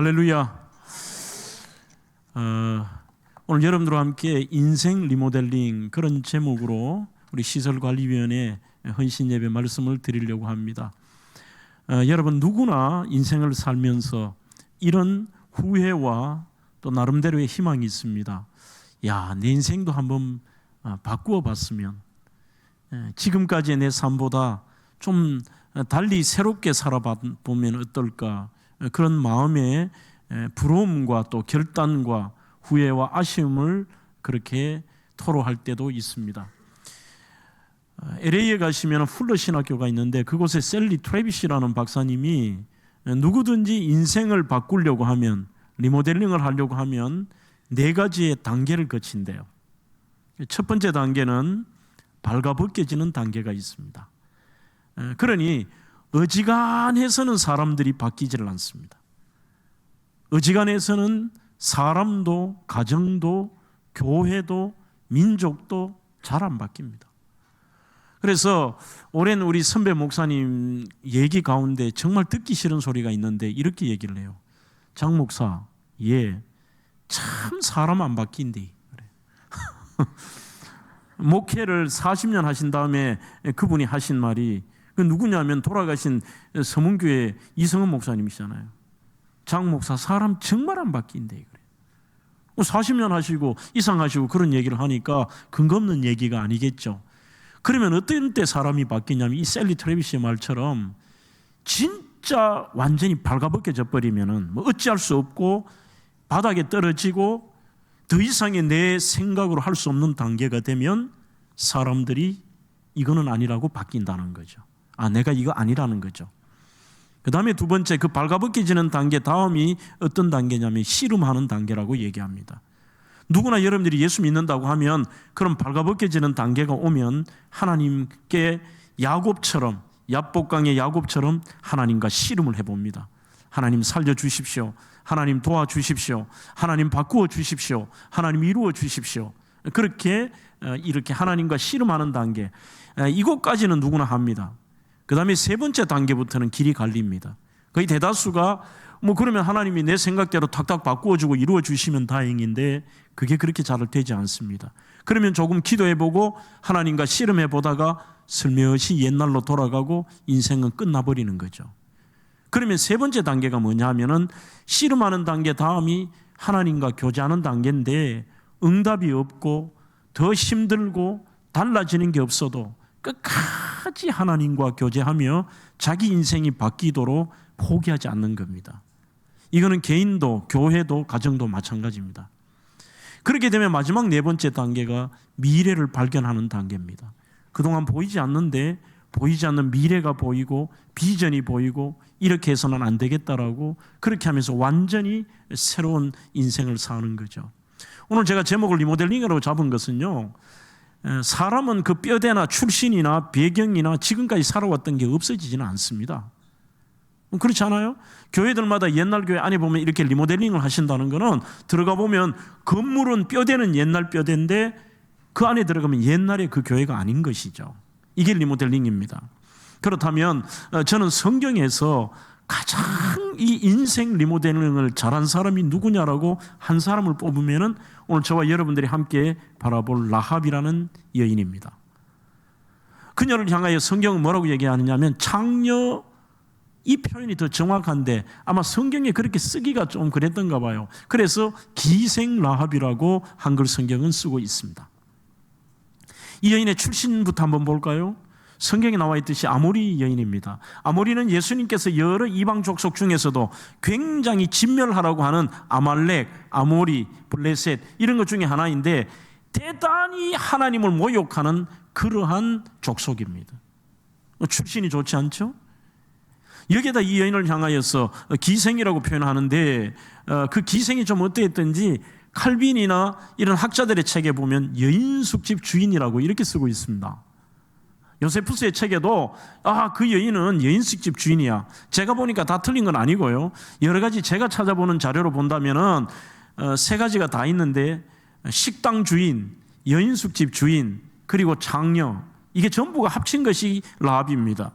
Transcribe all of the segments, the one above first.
할렐루야. 오늘 여러분들과 함께 인생 리모델링 그런 제목으로 우리 시설관리위원회 헌신예배 말씀을 드리려고 합니다. 여러분 누구나 인생을 살면서 이런 후회와 또 나름대로의 희망이 있습니다. 야, 내 인생도 한번 바꾸어 봤으면, 지금까지의 내 삶보다 좀 달리 새롭게 살아보면 어떨까, 그런 마음의 부러움과 또 결단과 후회와 아쉬움을 그렇게 토로할 때도 있습니다. LA에 가시면 풀러 신학교가 있는데 그곳에 셀리 트래비시라는 박사님이 누구든지 인생을 바꾸려고 하면, 리모델링을 하려고 하면 4가지의 단계를 거친대요. 첫 번째 단계는 발가벗겨지는 단계가 있습니다. 그러니 어지간해서는 사람들이 바뀌지를 않습니다. 어지간해서는 사람도, 가정도, 교회도, 민족도 잘 안 바뀝니다. 그래서 오랜 우리 선배 목사님 얘기 가운데 정말 듣기 싫은 소리가 있는데 이렇게 얘기를 해요. 장 목사, 참 사람 안 바뀐대. 그래. 목회를 40년 하신 다음에 그분이 하신 말이, 그 누구냐면 돌아가신 서문교회 이성은 목사님이시잖아요. 장 목사, 사람 정말 안 바뀐대. 그래. 40년 하시고 이상하시고 그런 얘기를 하니까 근거 없는 얘기가 아니겠죠. 그러면 어떤 때 사람이 바뀌냐면 이 셀리 트래비시의 말처럼 진짜 완전히 발가벗겨져 버리면은 뭐 어찌할 수 없고 바닥에 떨어지고 더 이상의 내 생각으로 할 수 없는 단계가 되면 사람들이 이거는 아니라고 바뀐다는 거죠. 내가 이거 아니라는 거죠. 그 다음에 두 번째, 그 발가벗겨지는 단계 다음이 어떤 단계냐면 씨름하는 단계라고 얘기합니다. 누구나 여러분들이 예수 믿는다고 하면 그런 발가벗겨지는 단계가 오면 하나님께 야곱처럼, 야복강의 야곱처럼 하나님과 씨름을 해봅니다. 하나님 살려주십시오. 하나님 도와주십시오. 하나님 바꾸어 주십시오. 하나님 이루어 주십시오. 그렇게 이렇게 하나님과 씨름하는 단계, 이것까지는 누구나 합니다. 그 다음에 세 번째 단계부터는 길이 갈립니다. 거의 대다수가 그러면 하나님이 내 생각대로 탁탁 바꾸어주고 이루어 주시면 다행인데 그게 그렇게 잘 되지 않습니다. 그러면 조금 기도해보고 하나님과 씨름해보다가 슬며시 옛날로 돌아가고 인생은 끝나버리는 거죠. 그러면 세 번째 단계가 뭐냐 하면은 씨름하는 단계 다음이 하나님과 교제하는 단계인데, 응답이 없고 더 힘들고 달라지는 게 없어도 끝까지 하나님과 교제하며 자기 인생이 바뀌도록 포기하지 않는 겁니다. 이거는 개인도 교회도 가정도 마찬가지입니다. 그렇게 되면 마지막 네 번째 단계가 미래를 발견하는 단계입니다. 그동안 보이지 않는데 보이지 않는 미래가 보이고 비전이 보이고 이렇게 해서는 안 되겠다라고, 그렇게 하면서 완전히 새로운 인생을 사는 거죠. 오늘 제가 제목을 리모델링이라고 잡은 것은요, 사람은 그 뼈대나 출신이나 배경이나 지금까지 살아왔던 게 없어지지는 않습니다. 그렇지 않아요? 교회들마다 옛날 교회 안에 보면 이렇게 리모델링을 하신다는 것은 들어가 보면 건물은 뼈대는 옛날 뼈대인데 그 안에 들어가면 옛날에 그 교회가 아닌 것이죠. 이게 리모델링입니다. 그렇다면 저는 성경에서 가장 이 인생 리모델링을 잘한 사람이 누구냐라고 한 사람을 뽑으면은 오늘 저와 여러분들이 함께 바라볼 라합이라는 여인입니다. 그녀를 향하여 성경은 뭐라고 얘기하느냐면 창녀, 이 표현이 더 정확한데 아마 성경에 그렇게 쓰기가 좀 그랬던가 봐요. 그래서 기생 라합이라고 한글 성경은 쓰고 있습니다. 이 여인의 출신부터 한번 볼까요? 성경에 나와 있듯이 아모리 여인입니다. 아모리는 예수님께서 여러 이방 족속 중에서도 굉장히 진멸하라고 하는 아말렉, 아모리, 블레셋 이런 것 중에 하나인데 대단히 하나님을 모욕하는 그러한 족속입니다. 출신이 좋지 않죠? 여기에다 이 여인을 향하여서 기생이라고 표현하는데 그 기생이 좀 어떠했던지 칼빈이나 이런 학자들의 책에 보면 여인숙집 주인이라고 이렇게 쓰고 있습니다. 요세푸스의 책에도 그 여인은 여인숙집 주인이야. 제가 보니까 다 틀린 건 아니고요. 여러 가지 제가 찾아보는 자료로 본다면은 3가지가 다 있는데 식당 주인, 여인숙집 주인, 그리고 장녀, 이게 전부가 합친 것이 라합입니다.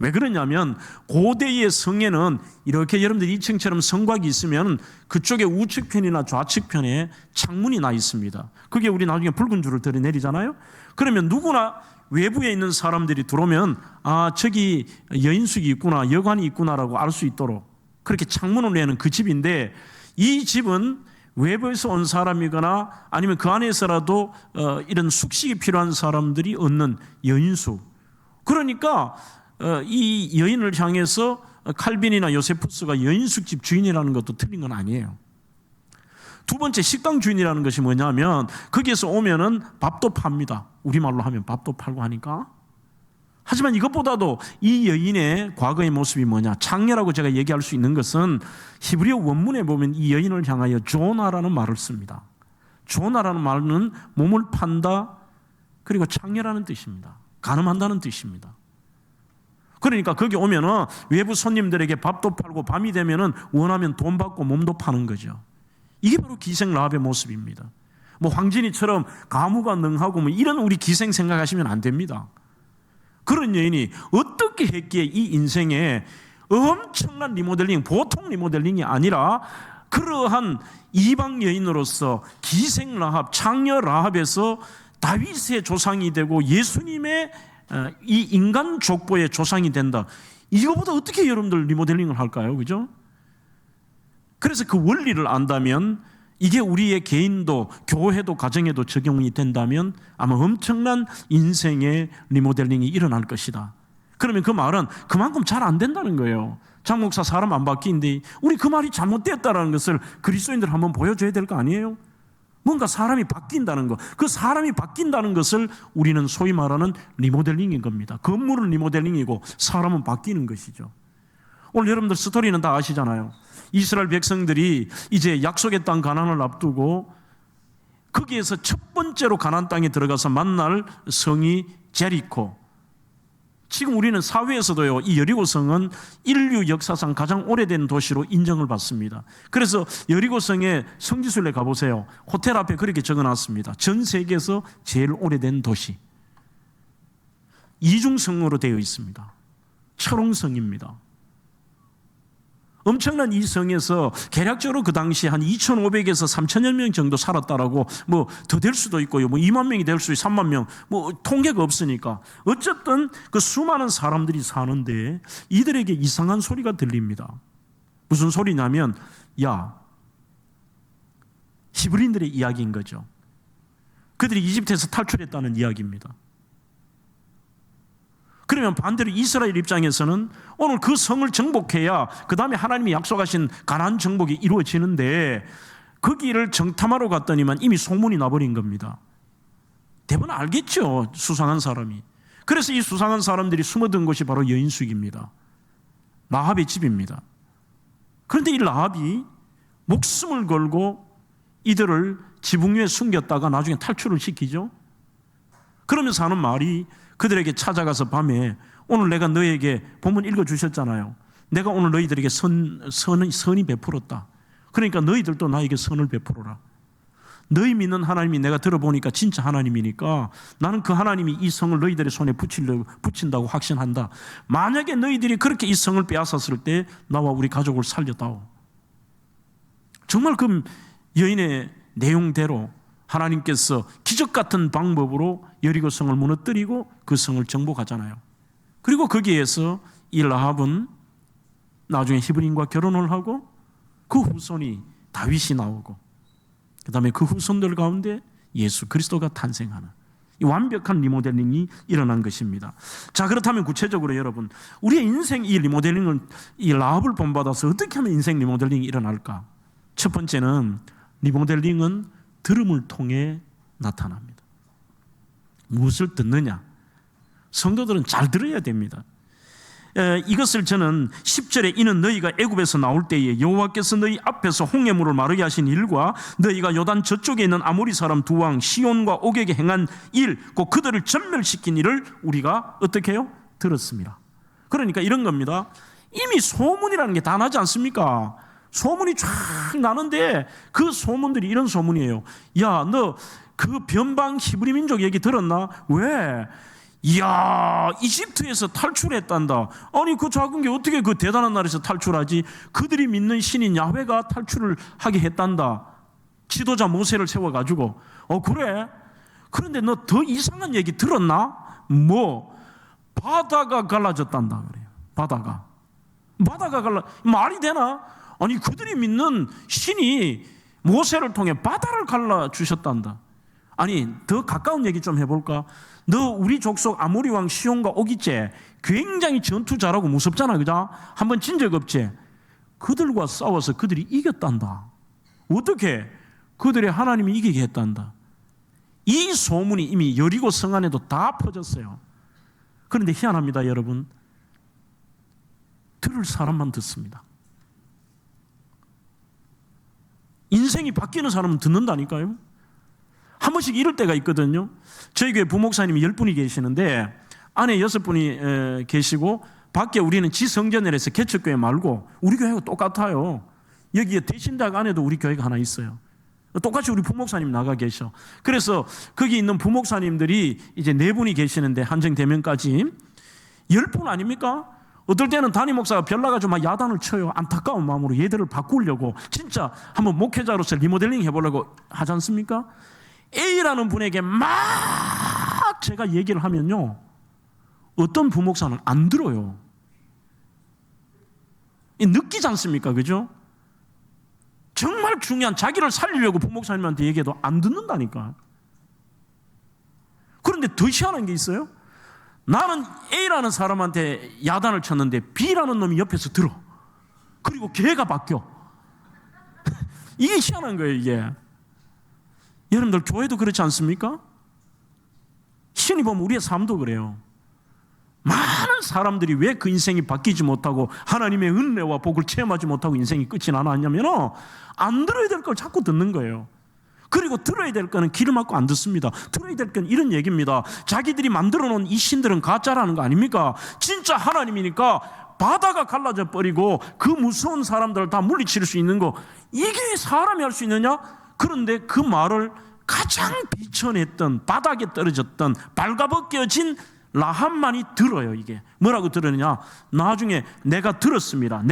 왜 그러냐면 고대의 성에는 이렇게 여러분들이 2층처럼 성곽이 있으면 그쪽에 우측편이나 좌측편에 창문이 나 있습니다. 그게 우리 나중에 붉은 줄을 들이내리잖아요. 그러면 누구나 외부에 있는 사람들이 들어오면 저기 여인숙이 있구나, 여관이 있구나라고 알 수 있도록 그렇게 창문을 내는 그 집인데, 이 집은 외부에서 온 사람이거나 아니면 그 안에서라도 이런 숙식이 필요한 사람들이 얻는 여인숙. 그러니까 이 여인을 향해서 칼빈이나 요세푸스가 여인숙집 주인이라는 것도 틀린 건 아니에요. 두 번째, 식당 주인이라는 것이 뭐냐면 거기에서 오면은 밥도 팝니다. 우리말로 하면 밥도 팔고 하니까. 하지만 이것보다도 이 여인의 과거의 모습이 뭐냐, 창녀라고 제가 얘기할 수 있는 것은 히브리어 원문에 보면 이 여인을 향하여 조나라는 말을 씁니다. 조나라는 말은 몸을 판다, 그리고 창녀라는 뜻입니다. 간음한다는 뜻입니다. 그러니까 거기 오면은 외부 손님들에게 밥도 팔고 밤이 되면은 원하면 돈 받고 몸도 파는 거죠. 이게 바로 기생 라합의 모습입니다. 뭐 황진이처럼 가무가 능하고 뭐 이런 우리 기생 생각하시면 안 됩니다. 그런 여인이 어떻게 했기에 이 인생에 엄청난 리모델링, 보통 리모델링이 아니라 그러한 이방 여인으로서 기생 라합, 창녀 라합에서 다윗의 조상이 되고 예수님의 이 인간 족보의 조상이 된다. 이거보다 어떻게 여러분들 리모델링을 할까요? 그죠? 그래서 그 원리를 안다면 이게 우리의 개인도 교회도 가정에도 적용이 된다면 아마 엄청난 인생의 리모델링이 일어날 것이다. 그러면 그 말은 그만큼 잘 안 된다는 거예요. 장 목사 사람 안 바뀌는데 우리 그 말이 잘못됐다는 것을 그리스도인들 한번 보여줘야 될 거 아니에요? 뭔가 사람이 바뀐다는 것, 그 사람이 바뀐다는 것을 우리는 소위 말하는 리모델링인 겁니다. 건물은 리모델링이고 사람은 바뀌는 것이죠. 오늘 여러분들 스토리는 다 아시잖아요. 이스라엘 백성들이 이제 약속의 땅 가나안을 앞두고 거기에서 첫 번째로 가나안 땅에 들어가서 만날 성이 제리코. 지금 우리는 사회에서도요, 이 여리고성은 인류 역사상 가장 오래된 도시로 인정을 받습니다. 그래서 여리고성의 성지순례 가보세요. 호텔 앞에 그렇게 적어놨습니다. 전 세계에서 제일 오래된 도시. 이중성으로 되어 있습니다. 철옹성입니다. 엄청난 이 성에서 계략적으로 그 당시 한 2,500에서 3,000여 명 정도 살았다라고, 뭐 더 될 수도 있고요, 뭐 2만 명이 될 수 있고 3만 명, 뭐 통계가 없으니까 어쨌든 그 수많은 사람들이 사는데 이들에게 이상한 소리가 들립니다. 무슨 소리냐면, 야, 히브리인들의 이야기인 거죠. 그들이 이집트에서 탈출했다는 이야기입니다. 그러면 반대로 이스라엘 입장에서는 오늘 그 성을 정복해야 그 다음에 하나님이 약속하신 가나안 정복이 이루어지는데 거기를 정탐하러 갔더니만 이미 소문이 나버린 겁니다. 대부분 알겠죠, 수상한 사람이. 그래서 이 수상한 사람들이 숨어든 곳이 바로 여인숙입니다. 라합의 집입니다. 그런데 이 라합이 목숨을 걸고 이들을 지붕 위에 숨겼다가 나중에 탈출을 시키죠. 그러면서 하는 말이, 그들에게 찾아가서 밤에, 오늘 내가 너에게 본문 읽어주셨잖아요. 내가 오늘 너희들에게 선이 베풀었다. 그러니까 너희들도 나에게 선을 베풀어라. 너희 믿는 하나님이 내가 들어보니까 진짜 하나님이니까 나는 그 하나님이 이 성을 너희들의 손에 붙인다고 확신한다. 만약에 너희들이 그렇게 이 성을 빼앗았을 때 나와 우리 가족을 살려다오. 정말 그 여인의 내용대로 하나님께서 기적 같은 방법으로 여리고 성을 무너뜨리고 그 성을 정복하잖아요. 그리고 거기에서 이 라합은 나중에 히브리인과 결혼을 하고 그 후손이 다윗이 나오고 그 다음에 그 후손들 가운데 예수 그리스도가 탄생하는 이 완벽한 리모델링이 일어난 것입니다. 자, 그렇다면 구체적으로 여러분, 우리의 인생 이 리모델링을, 이 라합을 본받아서 어떻게 하면 인생 리모델링이 일어날까? 첫 번째는 리모델링은 들음을 통해 나타납니다. 무엇을 듣느냐? 성도들은 잘 들어야 됩니다. 이것을 저는 10절에 이는 너희가 애굽에서 나올 때에 여호와께서 너희 앞에서 홍해물을 마르게 하신 일과 너희가 요단 저쪽에 있는 아모리 사람 두 왕 시온과 옥에게 행한 일, 곧 그들을 전멸시킨 일을 우리가 어떻게 해요? 들었습니다. 그러니까 이런 겁니다. 이미 소문이라는 게 다 나지 않습니까? 소문이 쫙 나는데 그 소문들이 이런 소문이에요. 야, 너 그 변방 히브리 민족 얘기 들었나? 왜? 이야, 이집트에서 탈출했단다. 아니 그 작은 게 어떻게 그 대단한 나라에서 탈출하지? 그들이 믿는 신인 야훼가 탈출을 하게 했단다. 지도자 모세를 세워가지고. 그래? 그런데 너 더 이상한 얘기 들었나? 뭐 바다가 갈라졌단다 그래요. 바다가 말이 되나? 아니 그들이 믿는 신이 모세를 통해 바다를 갈라주셨단다. 아니 더 가까운 얘기 좀 해볼까? 너 우리 족속 아모리 왕 시온과 오기째 굉장히 전투 잘하고 무섭잖아, 그죠? 한번 진 적 없지? 그들과 싸워서 그들이 이겼단다. 어떻게? 그들의 하나님이 이기게 했단다. 이 소문이 이미 여리고 성 안에도 다 퍼졌어요. 그런데 희한합니다, 여러분. 들을 사람만 듣습니다. 인생이 바뀌는 사람은 듣는다니까요. 한 번씩 이럴 때가 있거든요. 저희 교회 부목사님이 10분이 계시는데 안에 6분이 계시고 밖에 우리는 지성전에서 개척교회 말고 우리 교회가 똑같아요. 여기에 대신당 안에도 우리 교회가 하나 있어요. 똑같이 우리 부목사님 나가 계셔. 그래서 거기 있는 부목사님들이 이제 4분이 계시는데 한정되면까지 10분 아닙니까? 어떨 때는 담임 목사가 별나가지고 막 야단을 쳐요. 안타까운 마음으로 얘들을 바꾸려고 진짜 한번 목회자로서 리모델링 해보려고 하지 않습니까? A라는 분에게 막 제가 얘기를 하면요, 어떤 부목사는 안 들어요. 느끼지 않습니까? 그죠? 정말 중요한 자기를 살리려고 부목사님한테 얘기해도 안 듣는다니까. 그런데 더 희한한 게 있어요. 나는 A라는 사람한테 야단을 쳤는데 B라는 놈이 옆에서 들어. 그리고 걔가 바뀌어. 이게 희한한 거예요, 이게. 여러분들 교회도 그렇지 않습니까? 신이 보면 우리의 삶도 그래요. 많은 사람들이 왜 그 인생이 바뀌지 못하고 하나님의 은혜와 복을 체험하지 못하고 인생이 끝이 나나 하냐면 안 들어야 될 걸 자꾸 듣는 거예요. 그리고 들어야 될 거는 귀를 막고 안 듣습니다. 들어야 될 건 이런 얘기입니다. 자기들이 만들어 놓은 이 신들은 가짜라는 거 아닙니까? 진짜 하나님이니까 바다가 갈라져 버리고 그 무서운 사람들을 다 물리칠 수 있는 거, 이게 사람이 할 수 있느냐? 그런데 그 말을 가장 비천했던, 바닥에 떨어졌던, 발가벗겨진 라합만이 들어요. 이게 뭐라고 들었느냐? 나중에 내가 들었습니다.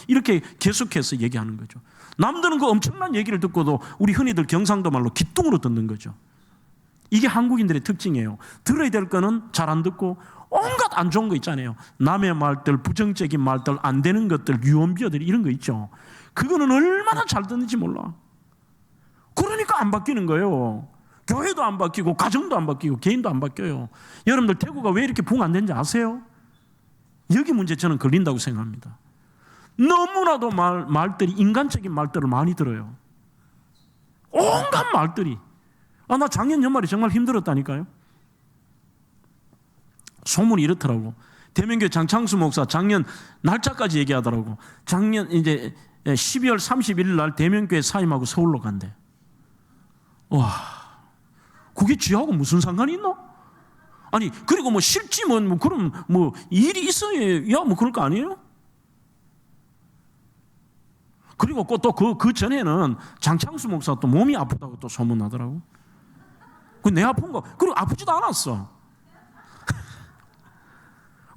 이렇게 계속해서 얘기하는 거죠. 남들은 그 엄청난 얘기를 듣고도 우리 흔히들 경상도 말로 기뚱으로 듣는 거죠. 이게 한국인들의 특징이에요. 들어야 될 거는 잘 안 듣고 온갖 안 좋은 거 있잖아요. 남의 말들, 부정적인 말들, 안 되는 것들, 유언비어들 이런 거 있죠. 그거는 얼마나 잘 듣는지 몰라. 그러니까 안 바뀌는 거예요. 교회도 안 바뀌고 가정도 안 바뀌고 개인도 안 바뀌어요. 여러분들 대구가 왜 이렇게 부흥 안 되는지 아세요? 여기 문제 저는 걸린다고 생각합니다. 너무나도 말들이, 인간적인 말들을 많이 들어요. 온갖 말들이. 나 작년 연말에 정말 힘들었다니까요. 소문이 이렇더라고. 대명교회 장창수 목사 작년 날짜까지 얘기하더라고. 작년 이제 12월 31일 날 대명교회 사임하고 서울로 간대. 와, 그게 쥐하고 무슨 상관이 있나? 아니, 그리고 뭐 실지면 그럼 일이 있어야 그럴 거 아니에요? 그리고 또 그 전에는 장창수 목사 또 몸이 아프다고 또 소문나더라고. 내 아픈 거, 그리고 아프지도 않았어.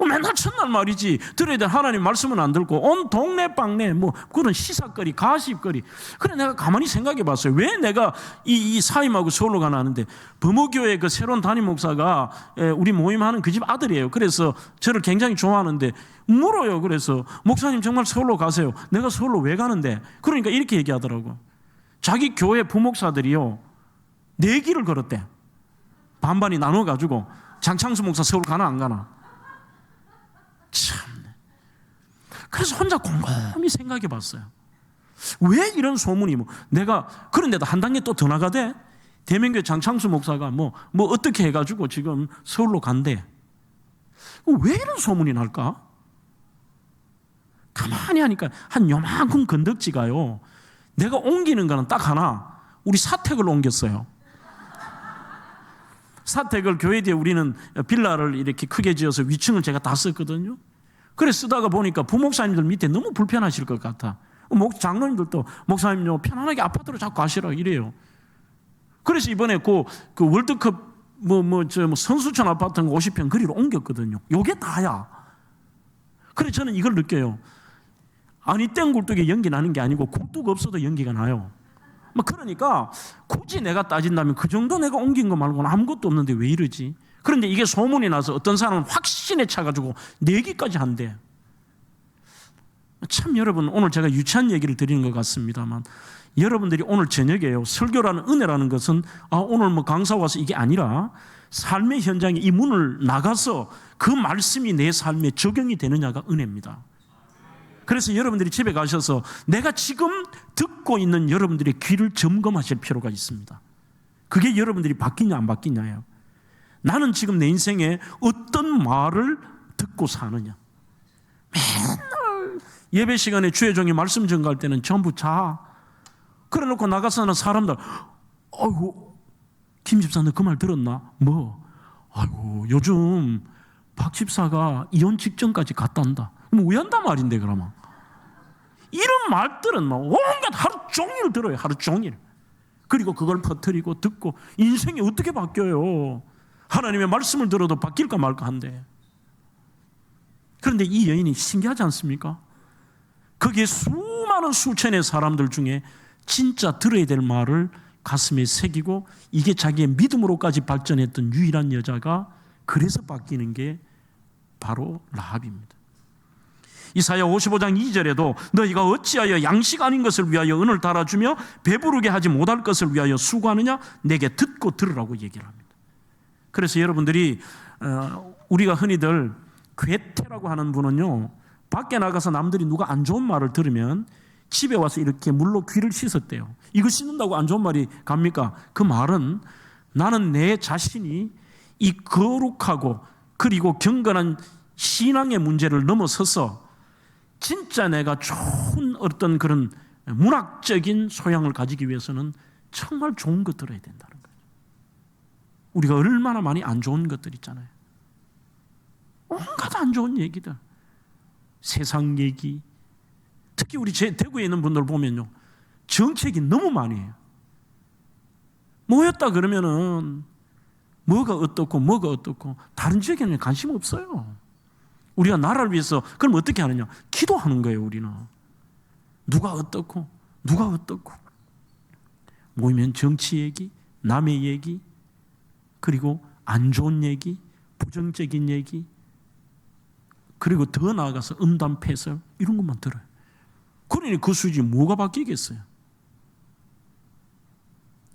맨날 첫날 말이지, 들어야 될 하나님 말씀은 안 듣고 온 동네 빵네 그런 시사거리, 가십거리. 그래 내가 가만히 생각해 봤어요. 왜 내가 이 사임하고 서울로 가나 하는데, 범어교회 그 새로운 담임 목사가 우리 모임하는 그 집 아들이에요. 그래서 저를 굉장히 좋아하는데 물어요. 그래서 목사님 정말 서울로 가세요. 내가 서울로 왜 가는데? 그러니까 이렇게 얘기하더라고. 자기 교회 부목사들이요 4길을 걸었대. 반반이 나눠가지고 장창수 목사 서울 가나 안 가나. 참. 그래서 혼자 곰곰이 생각해 봤어요. 왜 이런 소문이 내가 그런데도 한 단계 또 더 나가대. 대명교회 장창수 목사가 어떻게 해가지고 지금 서울로 간대. 왜 이런 소문이 날까? 가만히 하니까 한 요만큼 건덕지가요, 내가 옮기는 거는 딱 하나, 우리 사택을 옮겼어요. 사택을 교회 뒤에 우리는 빌라를 이렇게 크게 지어서 위층을 제가 다 썼거든요. 그래 쓰다가 보니까 부목사님들 밑에 너무 불편하실 것 같아. 장로님들도 목사님 편안하게 아파트로 자꾸 가시라고 이래요. 그래서 이번에 그 월드컵 선수촌 아파트 50평 거리로 옮겼거든요. 요게 다야. 그래서 저는 이걸 느껴요. 아니 땡 굴뚝에 연기 나는 게 아니고 굴뚝 없어도 연기가 나요. 그러니까 굳이 내가 따진다면 그 정도 내가 옮긴 거 말고는 아무것도 없는데 왜 이러지? 그런데 이게 소문이 나서 어떤 사람은 확신에 차가지고 내기까지 한대. 참 여러분, 오늘 제가 유치한 얘기를 드리는 것 같습니다만, 여러분들이 오늘 저녁에요, 설교라는 은혜라는 것은 오늘 강사 와서 이게 아니라 삶의 현장에 이 문을 나가서 그 말씀이 내 삶에 적용이 되느냐가 은혜입니다. 그래서 여러분들이 집에 가셔서 내가 지금 듣고 있는 여러분들의 귀를 점검하실 필요가 있습니다. 그게 여러분들이 바뀌냐 안 바뀌냐예요. 나는 지금 내 인생에 어떤 말을 듣고 사느냐. 맨날 예배 시간에 주의 종이 말씀 전가할 때는 전부 자. 그래 놓고 나가서는 사람들, 아이고 김 집사 너 그 말 들었나? 뭐? 아이고 요즘 박 집사가 이혼 직전까지 갔단다. 왜 한단 말인데 그러면? 이런 말들은 온갖 하루 종일 들어요. 하루 종일. 그리고 그걸 퍼뜨리고 듣고 인생이 어떻게 바뀌어요? 하나님의 말씀을 들어도 바뀔까 말까 한데. 그런데 이 여인이 신기하지 않습니까? 거기에 수많은 수천의 사람들 중에 진짜 들어야 될 말을 가슴에 새기고 이게 자기의 믿음으로까지 발전했던 유일한 여자가 그래서 바뀌는 게 바로 라합입니다. 이사야 55장 2절에도 너희가 어찌하여 양식 아닌 것을 위하여 은을 달아주며 배부르게 하지 못할 것을 위하여 수고하느냐? 내게 듣고 들으라고 얘기를 합니다. 그래서 여러분들이 우리가 흔히들 괴테라고 하는 분은요, 밖에 나가서 남들이 누가 안 좋은 말을 들으면 집에 와서 이렇게 물로 귀를 씻었대요. 이거 씻는다고 안 좋은 말이 갑니까? 그 말은 나는 내 자신이 이 거룩하고 그리고 경건한 신앙의 문제를 넘어서서 진짜 내가 좋은 어떤 그런 문학적인 소양을 가지기 위해서는 정말 좋은 것 들어야 된다는 거예요. 우리가 얼마나 많이 안 좋은 것들 있잖아요. 온갖 안 좋은 얘기들, 세상 얘기, 특히 우리 대구에 있는 분들 보면요, 정책이 너무 많이 해요. 뭐였다 그러면은 뭐가 어떻고 다른 지역에는 관심 없어요. 우리가 나라를 위해서 그럼 어떻게 하느냐? 기도하는 거예요. 우리는 누가 어떻고 모이면 정치 얘기, 남의 얘기, 그리고 안 좋은 얘기, 부정적인 얘기, 그리고 더 나아가서 음담 패설 이런 것만 들어요. 그러니 그 수준이 뭐가 바뀌겠어요?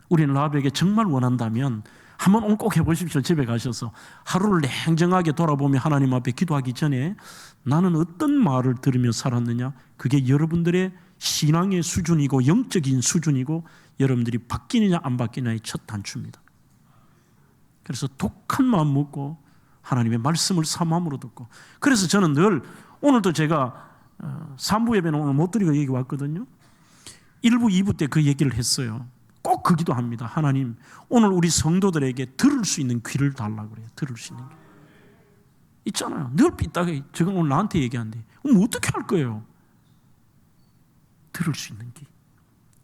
우리는 라합에게 정말 원한다면 한번 오늘 꼭 해보십시오. 집에 가셔서 하루를 냉정하게 돌아보며 하나님 앞에 기도하기 전에 나는 어떤 말을 들으며 살았느냐? 그게 여러분들의 신앙의 수준이고 영적인 수준이고 여러분들이 바뀌느냐 안 바뀌느냐의 첫 단추입니다. 그래서 독한 마음 먹고 하나님의 말씀을 사모함으로 듣고, 그래서 저는 늘 오늘도 제가 3부 예배는 오늘 못 드리고 얘기 왔거든요. 1부, 2부 때 그 얘기를 했어요. 꼭 그 기도합니다. 하나님, 오늘 우리 성도들에게 들을 수 있는 귀를 달라고 그래요. 들을 수 있는 귀. 있잖아요. 늘 삐딱해. 제가 오늘 나한테 얘기하는데 그럼 어떻게 할 거예요? 들을 수 있는 귀,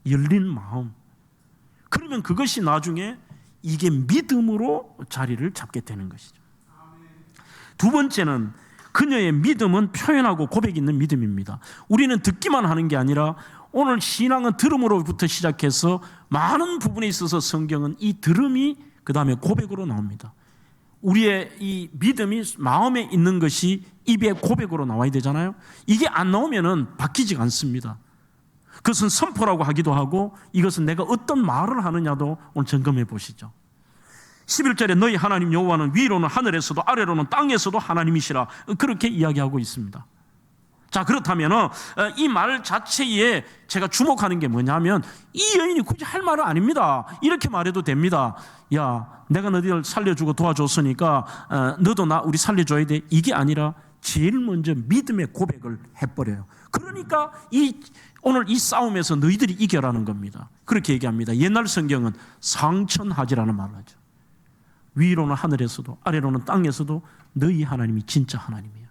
열린 마음. 그러면 그것이 나중에 이게 믿음으로 자리를 잡게 되는 것이죠. 두 번째는 그녀의 믿음은 표현하고 고백이 있는 믿음입니다. 우리는 듣기만 하는 게 아니라 오늘 신앙은 들음으로부터 시작해서 많은 부분에 있어서 성경은 이 들음이 그 다음에 고백으로 나옵니다. 우리의 이 믿음이 마음에 있는 것이 입의 고백으로 나와야 되잖아요. 이게 안 나오면은 바뀌지 않습니다. 그것은 선포라고 하기도 하고 이것은 내가 어떤 말을 하느냐도 오늘 점검해 보시죠. 11절에 너희 하나님 여호와는 위로는 하늘에서도 아래로는 땅에서도 하나님이시라, 그렇게 이야기하고 있습니다. 자, 그렇다면 이 말 자체에 제가 주목하는 게 뭐냐면 이 여인이 굳이 할 말은 아닙니다. 이렇게 말해도 됩니다. 야, 내가 너희를 살려주고 도와줬으니까 너도 우리 살려줘야 돼. 이게 아니라 제일 먼저 믿음의 고백을 해버려요. 그러니까 오늘 이 싸움에서 너희들이 이겨라는 겁니다. 그렇게 얘기합니다. 옛날 성경은 상천하지라는 말을 하죠. 위로는 하늘에서도 아래로는 땅에서도 너희 하나님이 진짜 하나님이에요.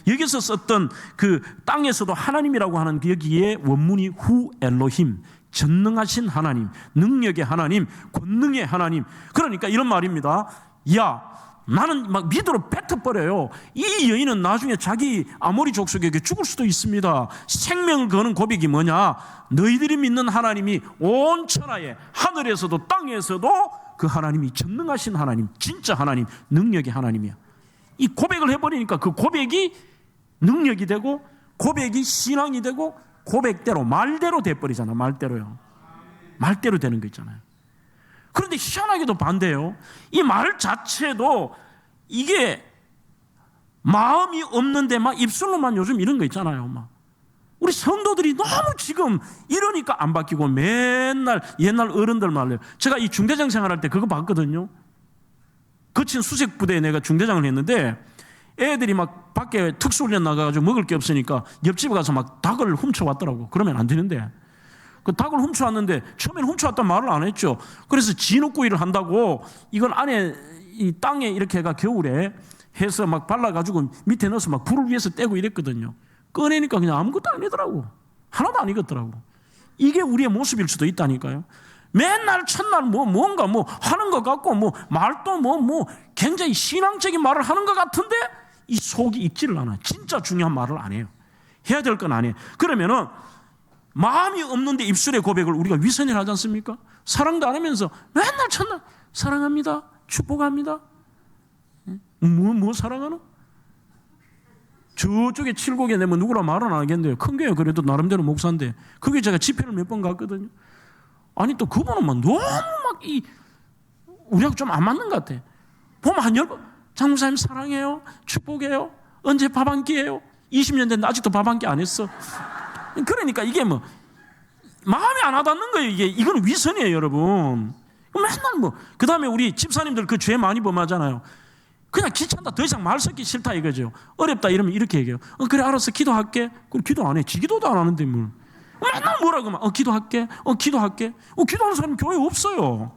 여기서 썼던 그 땅에서도 하나님이라고 하는 여기에 원문이 후 엘로힘, 전능하신 하나님, 능력의 하나님, 권능의 하나님. 그러니까 이런 말입니다. 야, 나는 막 믿음으로 뱉어버려요. 이 여인은 나중에 자기 아모리 족속에게 죽을 수도 있습니다. 생명을 거는 고백이 뭐냐? 너희들이 믿는 하나님이 온 천하에, 하늘에서도 땅에서도 그 하나님이 전능하신 하나님, 진짜 하나님, 능력의 하나님이야. 이 고백을 해버리니까 그 고백이 능력이 되고, 고백이 신앙이 되고, 고백대로, 말대로 돼버리잖아. 말대로요. 말대로 되는 거 있잖아요. 그런데 희한하게도 반대예요. 이 말 자체도 이게 마음이 없는데 막 입술로만 요즘 이런 거 있잖아요. 막 우리 성도들이 너무 지금 이러니까 안 바뀌고 맨날 옛날 어른들 말로. 제가 이 중대장 생활할 때 그거 봤거든요. 거친 수색부대에 내가 중대장을 했는데 애들이 막 밖에 특수훈련 나가가지고 먹을 게 없으니까 옆집에 가서 막 닭을 훔쳐왔더라고. 그러면 안 되는데. 그 닭을 훔쳐왔는데 처음에는 훔쳐왔단 말을 안 했죠. 그래서 진흙구이를 한다고 이걸 안에 이 땅에 이렇게 해가 겨울에 해서 막 발라가지고 밑에 넣어서 막 불을 위에서 떼고 이랬거든요. 꺼내니까 그냥 아무것도 아니더라고. 하나도 안 익었더라고. 이게 우리의 모습일 수도 있다니까요. 맨날 첫날 뭔가 하는 것 같고 말도 굉장히 신앙적인 말을 하는 것 같은데 이 속이 익지를 않아요. 진짜 중요한 말을 안 해요. 해야 될 건 안 해요. 그러면은 마음이 없는데 입술의 고백을 우리가 위선이라 하지 않습니까? 사랑도 안 하면서 맨날 첫날 사랑합니다, 축복합니다. 뭐 사랑하나? 저쪽에 칠곡에 내면 누구라 말은 안 하겠는데요. 큰 교회 그래도 나름대로 목사인데 그게 제가 집회를 몇 번 갔거든요. 아니 또 그분은 막 너무 막 우리하고 좀 안 맞는 것 같아. 보면 한 10번 장목사님 사랑해요, 축복해요, 언제 밥 한 끼예요? 20년 됐는데 아직도 밥 한 끼 안 했어. 그러니까 이게 마음이 안 와닿는 거예요. 이건 위선이에요, 여러분. 맨날 그 다음에 우리 집사님들 그 죄 많이 범하잖아요. 그냥 귀찮다, 더 이상 말 섞기 싫다 이거죠. 어렵다 이러면 이렇게 얘기해요. 그래 알았어, 기도할게. 그럼 기도 안 해. 지기도도 안 하는데 뭘. 맨날 뭐라고 막 기도할게. 기도할게. 기도하는 사람 교회에 없어요.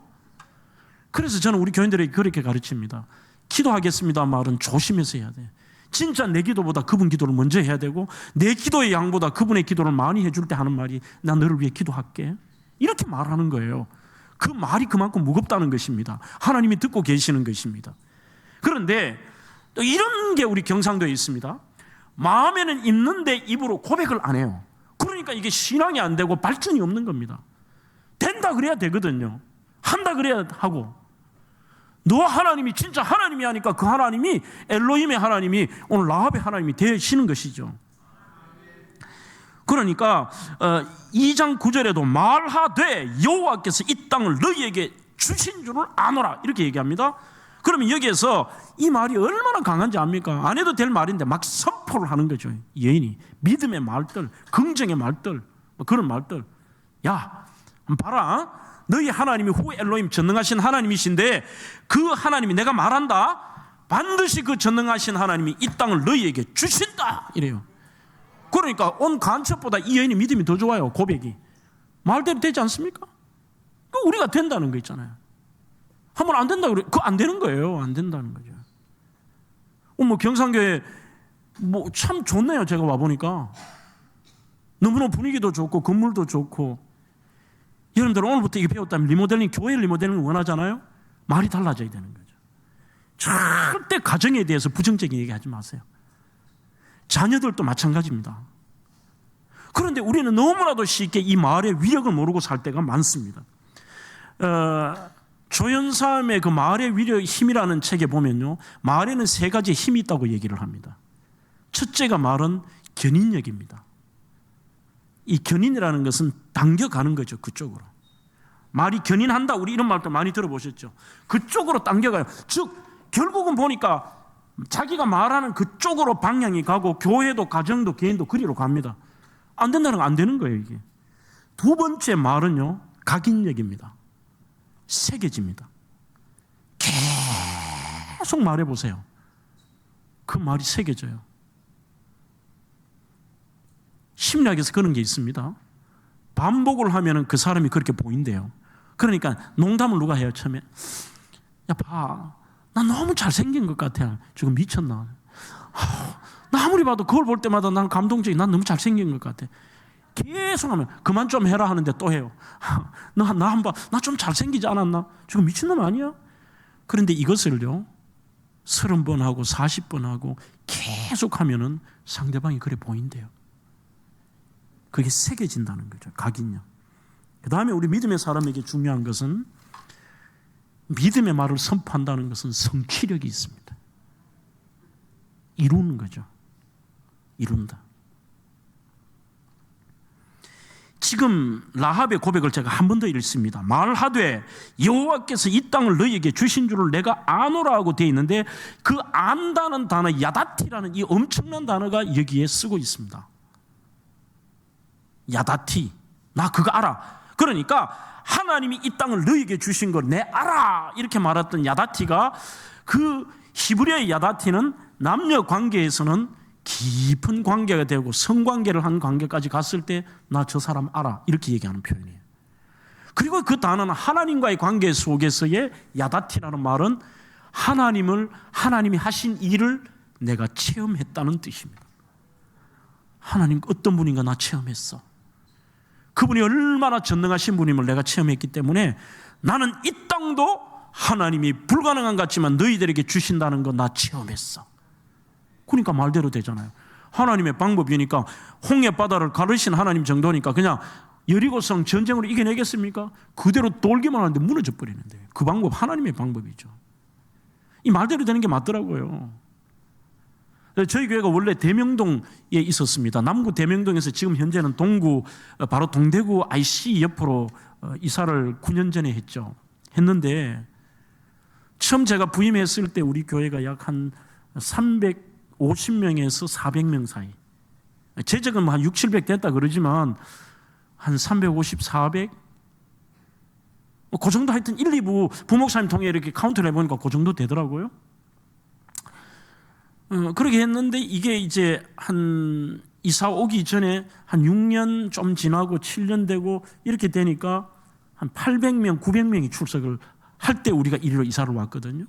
그래서 저는 우리 교인들에게 그렇게 가르칩니다. 기도하겠습니다 말은 조심해서 해야 돼. 진짜 내 기도보다 그분 기도를 먼저 해야 되고 내 기도의 양보다 그분의 기도를 많이 해줄 때 하는 말이 나 너를 위해 기도할게. 이렇게 말하는 거예요. 그 말이 그만큼 무겁다는 것입니다. 하나님이 듣고 계시는 것입니다. 그런데 또 이런 게 우리 경상도에 있습니다. 마음에는 있는데 입으로 고백을 안 해요. 그러니까 이게 신앙이 안 되고 발전이 없는 겁니다. 된다 그래야 되거든요. 한다 그래야 하고. 너 하나님이 진짜 하나님이 하니까 그 하나님이 엘로힘의 하나님이 오늘 라합의 하나님이 되시는 것이죠. 그러니까 2장 9절에도 말하되 여호와께서 이 땅을 너희에게 주신 줄을 아노라 이렇게 얘기합니다. 그러면 여기에서 이 말이 얼마나 강한지 압니까? 안 해도 될 말인데 막 선포를 하는 거죠. 여인이 믿음의 말들, 긍정의 말들, 그런 말들. 야, 봐라. 너희 하나님이 후 엘로힘 전능하신 하나님이신데 그 하나님이 내가 말한다. 반드시 그 전능하신 하나님이 이 땅을 너희에게 주신다 이래요. 그러니까 온 간첩보다 이 여인의 믿음이 더 좋아요. 고백이 말대로 되지 않습니까? 우리가 된다는 거 있잖아요. 한번 안 된다 그래, 그거 안 되는 거예요. 안 된다는 거죠. 경상교회 참 좋네요. 제가 와 보니까 너무나 분위기도 좋고 건물도 좋고. 여러분들 오늘부터 이게 배웠다면 리모델링, 교회 리모델링을 원하잖아요. 말이 달라져야 되는 거죠. 절대 가정에 대해서 부정적인 얘기하지 마세요. 자녀들도 마찬가지입니다. 그런데 우리는 너무나도 쉽게 이 말의 위력을 모르고 살 때가 많습니다. 조연삼의 그 말의 위력 힘이라는 책에 보면요, 말에는 3가지 힘이 있다고 얘기를 합니다. 첫째가 말은 견인력입니다. 이 견인이라는 것은 당겨가는 거죠. 그쪽으로. 말이 견인한다. 우리 이런 말도 많이 들어보셨죠. 그쪽으로 당겨가요. 즉 결국은 보니까 자기가 말하는 그쪽으로 방향이 가고 교회도 가정도 개인도 그리로 갑니다. 안 된다는 건 안 되는 거예요. 이게. 두 번째 말은요, 각인력입니다. 새겨집니다. 계속 말해보세요. 그 말이 새겨져요. 심리학에서 그런 게 있습니다. 반복을 하면 그 사람이 그렇게 보인대요. 그러니까 농담을 누가 해요, 처음에. 야, 봐. 나 너무 잘생긴 것 같아. 지금 미쳤나. 나 아무리 봐도 그걸 볼 때마다 나는 감동적이, 난 너무 잘생긴 것 같아. 계속 하면 그만 좀 해라 하는데 또 해요. 나 한번 나 좀 잘생기지 않았나? 지금 미친놈 아니야? 그런데 이것을요 30번 하고 40번 하고 계속 하면은 상대방이 그래 보인대요. 그게 새겨진다는 거죠. 각인요. 그 다음에 우리 믿음의 사람에게 중요한 것은 믿음의 말을 선포한다는 것은 성취력이 있습니다. 이루는 거죠. 이룬다. 지금 라합의 고백을 제가 한 번 더 읽습니다. 말하되 여호와께서 이 땅을 너희에게 주신 줄을 내가 아노라 하고 되어 있는데 그 안다는 단어 야다티라는 이 엄청난 단어가 여기에 쓰고 있습니다. 야다티, 나 그거 알아. 그러니까 하나님이 이 땅을 너희에게 주신 걸 내 알아 이렇게 말했던 야다티가 그 히브리어의 야다티는 남녀 관계에서는 깊은 관계가 되고 성관계를 한 관계까지 갔을 때 나 저 사람 알아 이렇게 얘기하는 표현이에요. 그리고 그 단어는 하나님과의 관계 속에서의 야다티라는 말은 하나님이 하신 일을 내가 체험했다는 뜻입니다. 하나님 어떤 분인가 나 체험했어. 그분이 얼마나 전능하신 분임을 내가 체험했기 때문에 나는 이 땅도 하나님이 불가능한 것 같지만 너희들에게 주신다는 거 나 체험했어. 그러니까 말대로 되잖아요. 하나님의 방법이니까 홍해 바다를 가르신 하나님 정도니까 그냥 여리고성 전쟁으로 이겨내겠습니까? 그대로 돌기만 하는데 무너져 버리는데 그 방법 하나님의 방법이죠. 이 말대로 되는 게 맞더라고요. 저희 교회가 원래 대명동에 있었습니다. 남구 대명동에서 지금 현재는 동구 바로 동대구 IC 옆으로 이사를 9년 전에 했는데 처음 제가 부임했을 때 우리 교회가 약 한 350명에서 400명 사이. 재적은 한 6, 700 됐다 그러지만 한 350, 400? 그 정도 하여튼 1, 2부 부목사님 통해 이렇게 카운트를 해보니까 그 정도 되더라고요. 그렇게 했는데 이게 이제 한 이사 오기 전에 한 6년 좀 지나고 7년 되고 이렇게 되니까 한 800명, 900명이 출석을 할 때 우리가 이리로 이사를 왔거든요.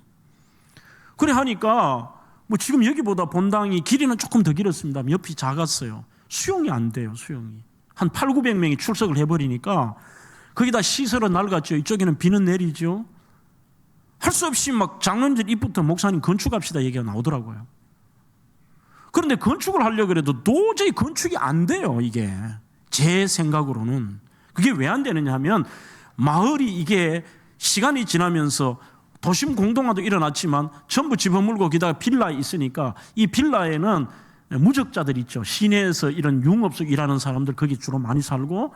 그래 하니까 뭐 지금 여기보다 본당이 길이는 조금 더 길었습니다. 옆이 작았어요. 수용이 안 돼요. 수용이. 한 8, 900명이 출석을 해버리니까 거기다 시설은 낡았죠. 이쪽에는 비는 내리죠. 할 수 없이 막 장로님들 입부터 목사님 건축합시다 얘기가 나오더라고요. 그런데 건축을 하려고 해도 도저히 건축이 안 돼요. 이게 제 생각으로는. 그게 왜 안 되느냐 하면 마을이 이게 시간이 지나면서 도심 공동화도 일어났지만 전부 집어물고 기다가 빌라에 있으니까 이 빌라에는 무적자들 있죠. 시내에서 이런 융업 속 일하는 사람들 거기 주로 많이 살고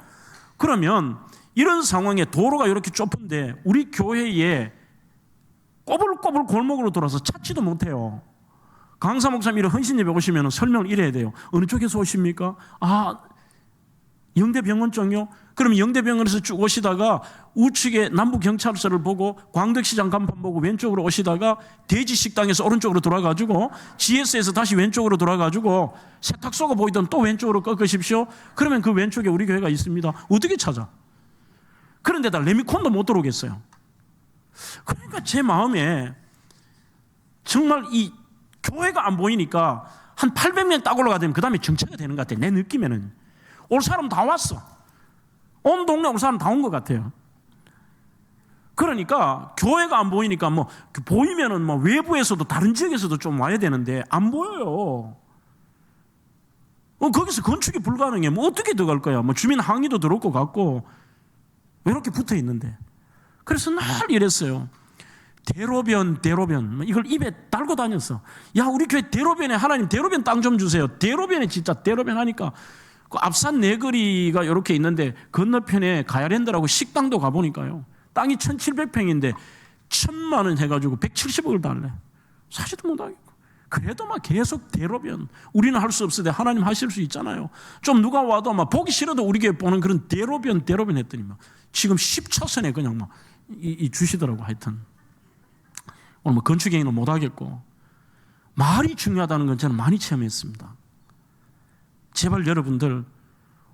그러면 이런 상황에 도로가 이렇게 좁은데 우리 교회에 꼬불꼬불 골목으로 돌아서 찾지도 못해요. 강사 목사님 이런 헌신 예배 오시면 설명을 이래야 돼요. 어느 쪽에서 오십니까? 영대병원 쪽요? 그럼 영대병원에서 쭉 오시다가 우측에 남부경찰서를 보고 광덕시장 간판 보고 왼쪽으로 오시다가 돼지식당에서 오른쪽으로 돌아가지고 GS에서 다시 왼쪽으로 돌아가지고 세탁소가 보이던 또 왼쪽으로 꺾으십시오. 그러면 그 왼쪽에 우리 교회가 있습니다. 어떻게 찾아? 그런데다 레미콘도 못 들어오겠어요. 그러니까 제 마음에 정말 이 교회가 안 보이니까 한 800명 딱 올라가면 그 다음에 정체가 되는 것 같아요. 내 느낌에는. 올 사람 다 왔어. 온 동네 올 사람 다 온 것 같아요. 그러니까 교회가 안 보이니까 뭐 보이면은 뭐 외부에서도 다른 지역에서도 좀 와야 되는데 안 보여요. 거기서 건축이 불가능해. 뭐 어떻게 들어갈 거야? 뭐 주민 항의도 들어올 것 같고 왜 이렇게 붙어 있는데? 그래서 날 이랬어요. 대로변 이걸 입에 달고 다녔어. 야 우리 교회 대로변에 하나님 대로변 땅 좀 주세요. 대로변에 진짜 대로변 하니까 그 앞산 네거리가 이렇게 있는데 건너편에 가야랜드라고 식당도 가보니까요. 땅이 1700평인데 1000만 원 해가지고 170억을 달래. 사지도 못하겠고. 그래도 막 계속 대로변. 우리는 할 수 없을 때 하나님 하실 수 있잖아요. 좀 누가 와도 막 보기 싫어도 우리 교회 보는 그런 대로변 했더니 막 지금 10차선에 그냥 막 주시더라고 하여튼. 오늘 뭐 건축 행위는 못하겠고. 말이 중요하다는 건 저는 많이 체험했습니다. 제발 여러분들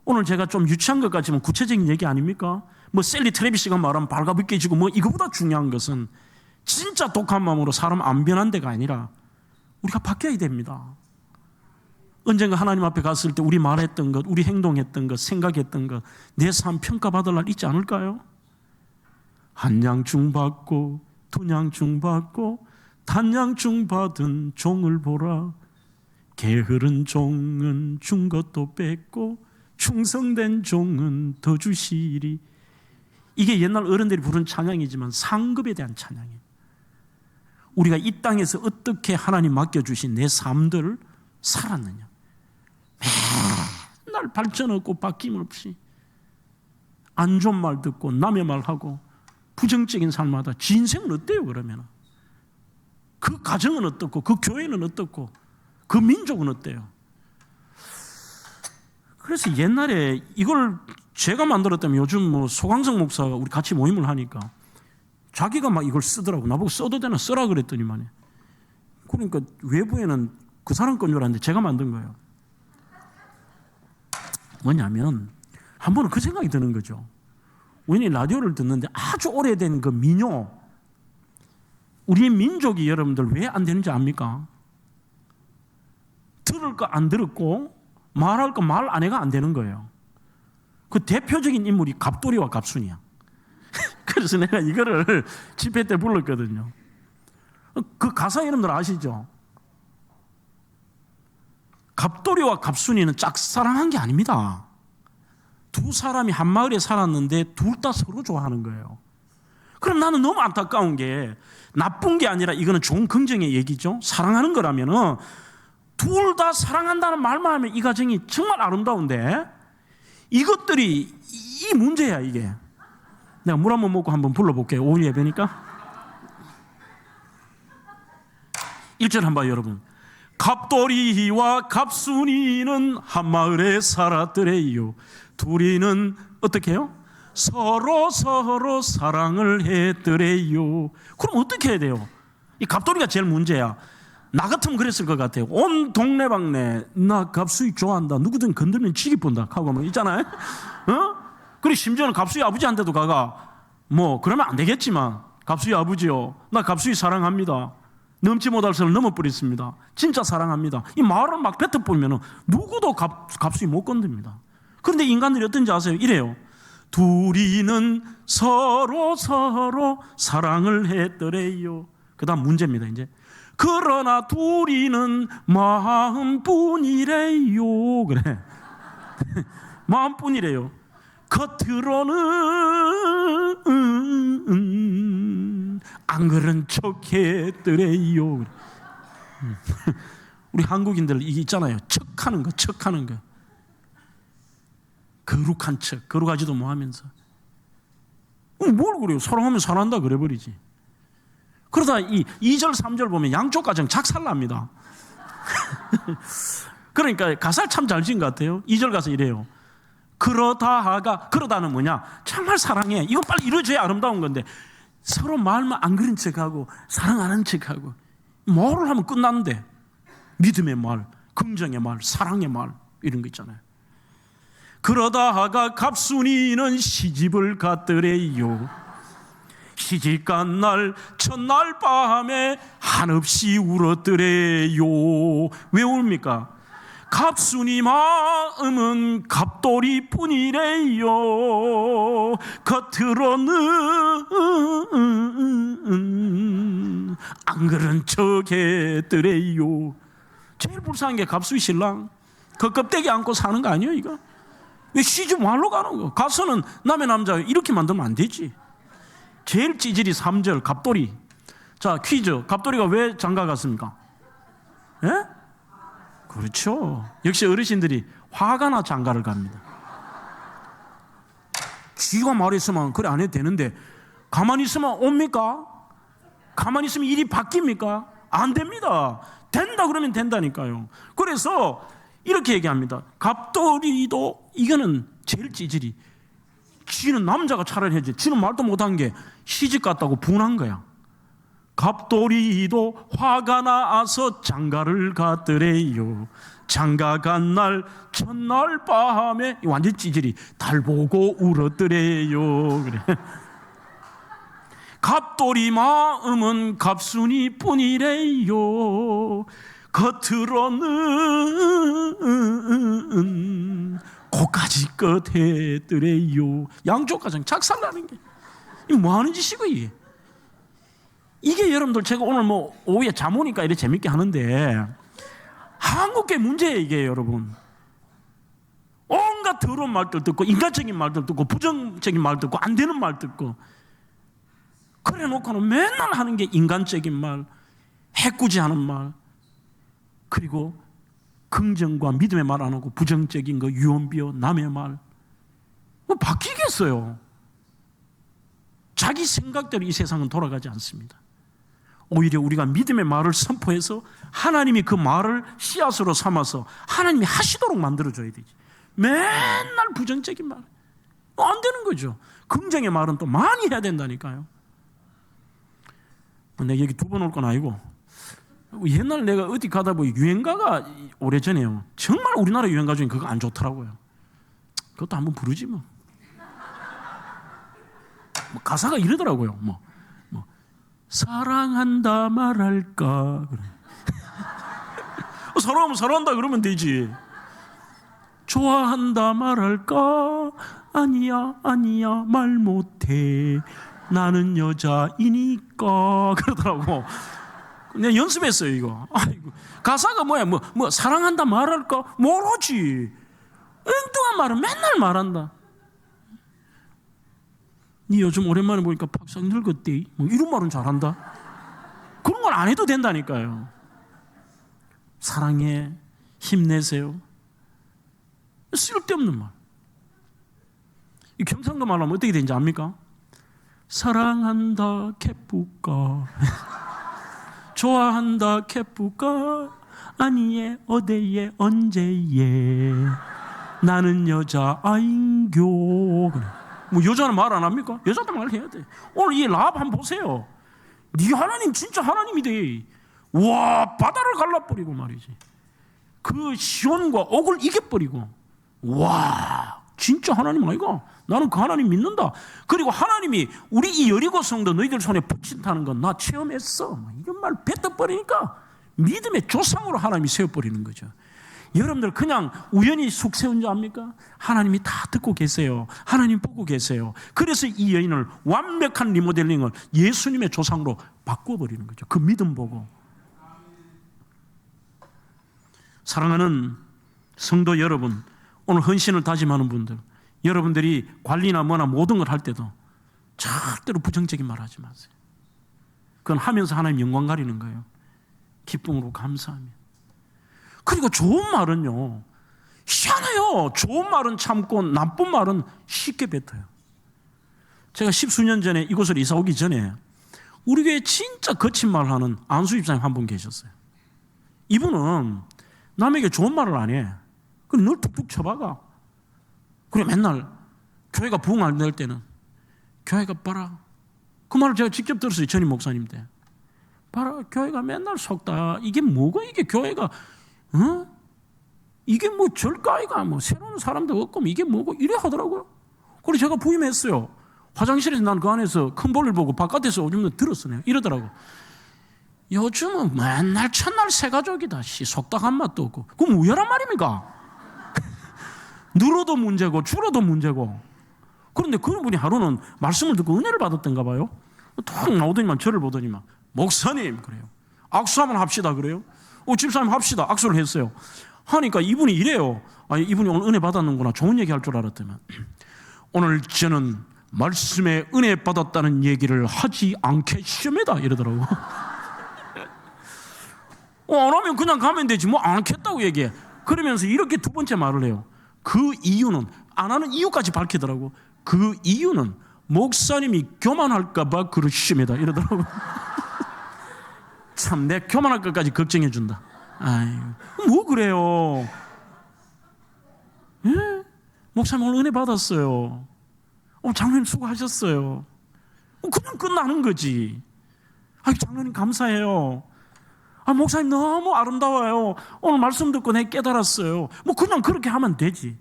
오늘 제가 좀 유치한 것 같지만 구체적인 얘기 아닙니까? 뭐 셀리 트래비스가 말하면 발가벗겨지고 뭐 이거보다 중요한 것은 진짜 독한 마음으로 사람 안 변한 데가 아니라 우리가 바뀌어야 됩니다. 언젠가 하나님 앞에 갔을 때 우리 말했던 것, 우리 행동했던 것, 생각했던 것, 내 삶 평가받을 날 있지 않을까요? 한 양충 받고 두 양충 받고 단양충 받은 종을 보라. 게으른 종은 준 것도 뺏고 충성된 종은 더 주시리. 이게 옛날 어른들이 부른 찬양이지만 상급에 대한 찬양이에요. 우리가 이 땅에서 어떻게 하나님 맡겨주신 내 삶들을 살았느냐. 맨날 발전 없고 바뀜 없이 안 좋은 말 듣고 남의 말하고 부정적인 삶마다 지 인생은 어때요 그러면? 그 가정은 어떻고 그 교회는 어떻고 그 민족은 어때요? 그래서 옛날에 이걸 제가 만들었다면 요즘 뭐 소강성 목사가 우리 같이 모임을 하니까 자기가 막 이걸 쓰더라고. 나보고 써도 되나 쓰라 그랬더니만. 그러니까 외부에는 그 사람 건 줄 알았는데 제가 만든 거예요. 뭐냐면 한 번은 그 생각이 드는 거죠. 우연히 라디오를 듣는데 아주 오래된 그 민요, 우리 민족이 여러분들 왜 안 되는지 압니까? 들을 거 안 들었고 말할 거 말 안 해가 안 되는 거예요. 그 대표적인 인물이 갑돌이와 갑순이야. 그래서 내가 이거를 집회 때 불렀거든요. 그 가사 여러분들 아시죠? 갑돌이와 갑순이는 짝사랑한 게 아닙니다. 두 사람이 한 마을에 살았는데 둘 다 서로 좋아하는 거예요. 그럼 나는 너무 안타까운 게 나쁜 게 아니라 이거는 좋은 긍정의 얘기죠. 사랑하는 거라면은 둘 다 사랑한다는 말만 하면 이 가정이 정말 아름다운데 이것들이 이 문제야 이게. 내가 물 한번 먹고 한번 불러볼게요. 오후 예배니까. 1절 한번 봐요 여러분. 갑돌이와 갑순이는 한 마을에 살았더래요. 둘이는 어떻게 해요? 서로 사랑을 했더래요. 그럼 어떻게 해야 돼요? 이 갑돌이가 제일 문제야. 나 같으면 그랬을 것 같아요. 온 동네방네 나 갑수이 좋아한다. 누구든 건들면 지기 본다 하고 뭐 있잖아요. 그리고 심지어는 갑수이 아버지한테도 가가 뭐 그러면 안 되겠지만 갑수이 아버지요, 나 갑수이 사랑합니다. 넘지 못할 선을 넘어버렸습니다. 진짜 사랑합니다. 이 말을 막 뱉어보면 누구도 갑수이 못 건듭니다. 그런데 인간들이 어떤지 아세요? 이래요. 둘이는 서로 사랑을 했더래요. 그 다음 문제입니다. 이제 그러나 둘이는 마음뿐이래요. 그래. 마음뿐이래요. 겉으로는 안 그런 척 했더래요. 우리 한국인들 이게 있잖아요. 척하는 거. 거룩한 척. 거룩하지도 못하면서. 뭘 그래요? 사랑하면 사랑한다 그래버리지. 그러다 이 2절 3절 보면 양쪽 가정 작살납니다. 그러니까 가사를 참 잘 지은 것 같아요. 2절 가서 이래요. 그러다는 뭐냐? 정말 사랑해. 이거 빨리 이루어져야 아름다운 건데 서로 말만 안 그런 척하고 사랑 안 하는 척하고 뭐를 하면 끝나는데 믿음의 말, 긍정의 말, 사랑의 말 이런 거 있잖아요. 그러다가 갑순이는 시집을 갔더래요. 시집간 날 첫날 밤에 한없이 울었더래요. 왜 웁니까? 갑순이 마음은 갑돌이 뿐이래요. 겉으로는 안 그런 척 했더래요. 제일 불쌍한 게 갑순이 신랑. 그 껍데기 안고 사는 거 아니에요 이거? 왜 시집 말로 가는 거? 가서는 남의 남자 이렇게 만들면 안 되지. 제일 찌질이 3절 갑돌이. 자 퀴즈. 갑돌이가 왜 장가 갔습니까? 예? 그렇죠. 역시 어르신들이 화가 나 장가를 갑니다. 쥐가 말했으면 그래 안 해도 되는데 가만히 있으면 옵니까? 가만히 있으면 일이 바뀝니까? 안 됩니다. 된다 그러면 된다니까요. 그래서 이렇게 얘기합니다. 갑돌이도 이거는 제일 찌질이. 쥐는 남자가 차라리 해야지. 쥐는 말도 못한 게 시집 갔다고 분한 거야. 갑돌이도 화가 나서 장가를 갔더래요. 장가 간 날 첫날 밤에 완전 찌질이 달 보고 울었더래요. 그래. 갑돌이 마음은 갑순이 뿐이래요. 겉으로는 고까지 것 해드려요. 양쪽 가정 작살나는 게 이게 뭐 하는 짓이고 이게 여러분들 제가 오늘 뭐 오후에 잠 오니까 이렇게 재밌게 하는데 한국의 문제예요 이게 여러분. 온갖 더러운 말들 듣고 인간적인 말들 듣고 부정적인 말 듣고 안 되는 말 듣고 그래 놓고는 맨날 하는 게 인간적인 말, 해꾸지하는 말, 그리고 긍정과 믿음의 말 안 하고 부정적인 거, 유언비어, 남의 말. 뭐 바뀌겠어요. 자기 생각대로 이 세상은 돌아가지 않습니다. 오히려 우리가 믿음의 말을 선포해서 하나님이 그 말을 씨앗으로 삼아서 하나님이 하시도록 만들어줘야 되지. 맨날 부정적인 말 안 되는 거죠. 긍정의 말은 또 많이 해야 된다니까요. 내가 여기 두 번 올 건 아니고 옛날 내가 어디 가다 보니 유행가가 오래전에요. 정말 우리나라 유행가 중에 그거 안 좋더라고요. 그것도 한번 부르지 뭐. 가사가 이러더라고요. 뭐 사랑한다 말할까 그래. 사랑하면 사랑한다 그러면 되지. 좋아한다 말할까 아니야 말 못해 나는 여자이니까 그러더라고. 내가 연습했어요 이거. 아이고, 가사가 뭐야 뭐 사랑한다 말할까 모르지. 엉뚱한 말은 맨날 말한다. 니 요즘 오랜만에 보니까 박사 늙었대 뭐 이런 말은 잘한다. 그런 걸 안 해도 된다니까요. 사랑해, 힘내세요. 쓸데없는 말. 이 경상도 말로 하면 어떻게 되는지 압니까? 사랑한다 캐뿌까 좋아한다 캐뿌까 아니에 어디에 언제에 나는 여자아인교. 그래. 뭐 여자는 말 안 합니까? 여자도 말해야 돼. 오늘 이 라합 한번 보세요. 네 하나님 진짜 하나님이 돼. 와 바다를 갈라버리고 말이지. 그 시온과 옥을 이겨버리고 와 진짜 하나님 아이가? 나는 그 하나님 믿는다. 그리고 하나님이 우리 이 여리고 성도 너희들 손에 붙인다는 건 나 체험했어. 이런 말 뱉어버리니까 믿음의 조상으로 하나님이 세워버리는 거죠. 여러분들 그냥 우연히 쑥 세운 줄 압니까? 하나님이 다 듣고 계세요. 하나님 보고 계세요. 그래서 이 여인을 완벽한 리모델링을 예수님의 조상으로 바꿔버리는 거죠. 그 믿음 보고. 사랑하는 성도 여러분, 오늘 헌신을 다짐하는 분들, 여러분들이 관리나 뭐나 모든 걸 할 때도 절대로 부정적인 말 하지 마세요. 그건 하면서 하나님 영광 가리는 거예요. 기쁨으로 감사하며. 그리고 좋은 말은요, 희한해요. 좋은 말은 참고 나쁜 말은 쉽게 뱉어요. 제가 10수년 전에 이곳을 이사 오기 전에 우리 교회에 진짜 거친 말 하는 안수 집사님 한 분 계셨어요. 이분은 남에게 좋은 말을 안 해. 그럼 늘 툭툭 쳐박아. 그래 맨날 교회가 부흥 안 될 때는 교회가 봐라. 그 말을 제가 직접 들었어요. 전임 목사님 때. 봐라 교회가 맨날 속다. 이게 뭐고 이게 교회가 이게 뭐 절가이가 뭐 새로운 사람도 없고 이게 뭐고 이래 하더라고요. 그래서 제가 부임했어요. 화장실에서 난 그 안에서 큰 볼일 보고 바깥에서 오줌 들었어요. 이러더라고. 요즘은 맨날 첫날 새가족이다. 속닥한 맛도 없고. 그럼 우열한 말입니까? 늘어도 문제고 줄어도 문제고. 그런데 그분이 하루는 말씀을 듣고 은혜를 받았던가 봐요. 탁 나오더니만 저를 보더니만 목사님 그래요. 악수 한번 합시다 그래요. 집사님 합시다. 악수를 했어요. 하니까 이분이 이래요. 아니, 이분이 오늘 은혜 받았는구나. 좋은 얘기 할 줄 알았더만 오늘 저는 말씀에 은혜 받았다는 얘기를 하지 않겠습니다 이러더라고. 안 하면 그냥 가면 되지 뭐 안 하겠다고 얘기해. 그러면서 이렇게 두 번째 말을 해요. 그 이유는 안 하는 이유까지 밝히더라고. 그 이유는 목사님이 교만할까 봐 그러십니다 이러더라고. 참 내 교만할 것까지 걱정해 준다. 아이고 뭐 그래요. 예? 목사님 오늘 은혜 받았어요. 장로님 수고하셨어요. 그냥 끝나는 거지. 장로님 감사해요. 목사님 너무 아름다워요. 오늘 말씀 듣고 내가 깨달았어요. 그냥 그렇게 하면 되지.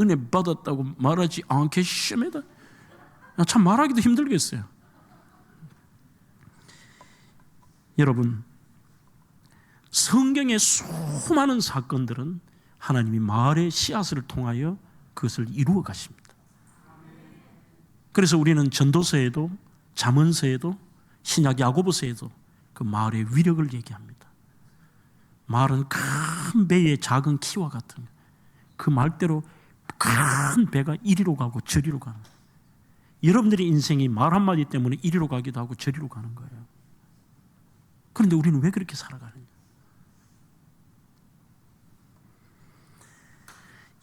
은혜 받았다고 말하지 않겠습니다. 참 말하기도 힘들겠어요. 여러분, 성경의 수많은 사건들은 하나님이 말의 씨앗을 통하여 그것을 이루어 가십니다. 그래서 우리는 전도서에도 잠언서에도 신약 야고보서에도 그 말의 위력을 얘기합니다. 말은 큰 배의 작은 키와 같은 그 말대로 큰 배가 이리로 가고 저리로 가는 거예요. 여러분들의 인생이 말 한마디 때문에 이리로 가기도 하고 저리로 가는 거예요. 그런데 우리는 왜 그렇게 살아가느냐?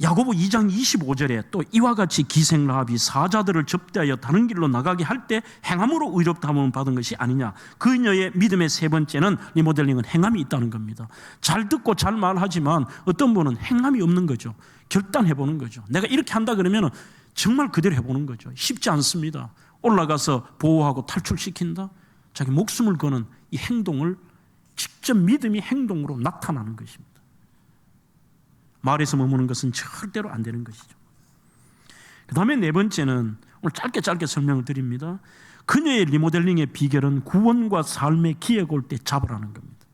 야고보 2장 25절에 또 이와 같이 기생 라합이 사자들을 접대하여 다른 길로 나가게 할 때 행함으로 의롭다함을 받은 것이 아니냐. 그녀의 믿음의 세 번째는 리모델링은 행함이 있다는 겁니다. 잘 듣고 잘 말하지만 어떤 분은 행함이 없는 거죠. 결단해보는 거죠. 내가 이렇게 한다 그러면 정말 그대로 해보는 거죠. 쉽지 않습니다. 올라가서 보호하고 탈출시킨다. 자기 목숨을 거는 이 행동을 직접 믿음이 행동으로 나타나는 것입니다. 말에서 머무는 것은 절대로 안 되는 것이죠. 그 다음에 네 번째는 오늘 짧게 설명을 드립니다. 그녀의 리모델링의 비결은 구원과 삶의 기회가 올 때 잡으라는 겁니다.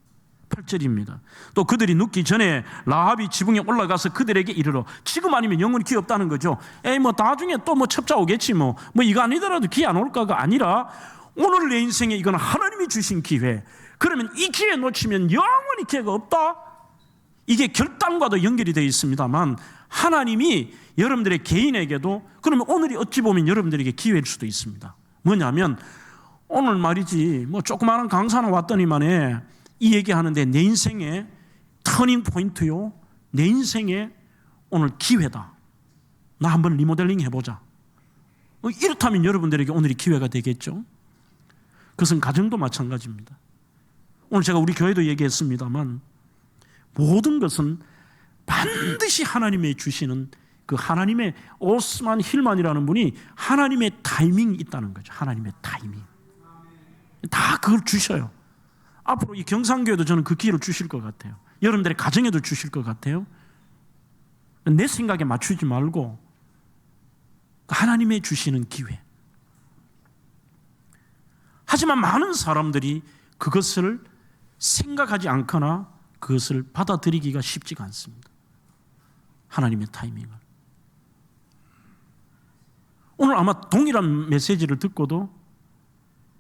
8절입니다. 또 그들이 눕기 전에 라합이 지붕에 올라가서 그들에게 이르러, 지금 아니면 영원히 기회 없다는 거죠. 나중에 또 첩자 오겠지 이거 아니더라도 기회 안 올까가 아니라 오늘 내 인생에 이건 하나님이 주신 기회. 그러면 이 기회 놓치면 영원히 기회가 없다. 이게 결단과도 연결이 되어 있습니다만 하나님이 여러분들의 개인에게도, 그러면 오늘이 어찌 보면 여러분들에게 기회일 수도 있습니다. 뭐냐면 오늘 말이지 조그마한 강사 하나 왔더니만에 이 얘기하는데 내 인생의 터닝 포인트요, 내 인생의 오늘 기회다. 나 한번 리모델링 해보자. 이렇다면 여러분들에게 오늘이 기회가 되겠죠. 그것은 가정도 마찬가지입니다. 오늘 제가 우리 교회도 얘기했습니다만 모든 것은 반드시 하나님의 주시는 그 하나님의 오스만 힐만이라는 분이 하나님의 타이밍이 있다는 거죠. 하나님의 타이밍. 다 그걸 주셔요. 앞으로 이 경상교회도 저는 그 기회를 주실 것 같아요. 여러분들의 가정에도 주실 것 같아요. 내 생각에 맞추지 말고 하나님의 주시는 기회. 하지만 많은 사람들이 그것을 생각하지 않거나 그것을 받아들이기가 쉽지가 않습니다. 하나님의 타이밍을. 오늘 아마 동일한 메시지를 듣고도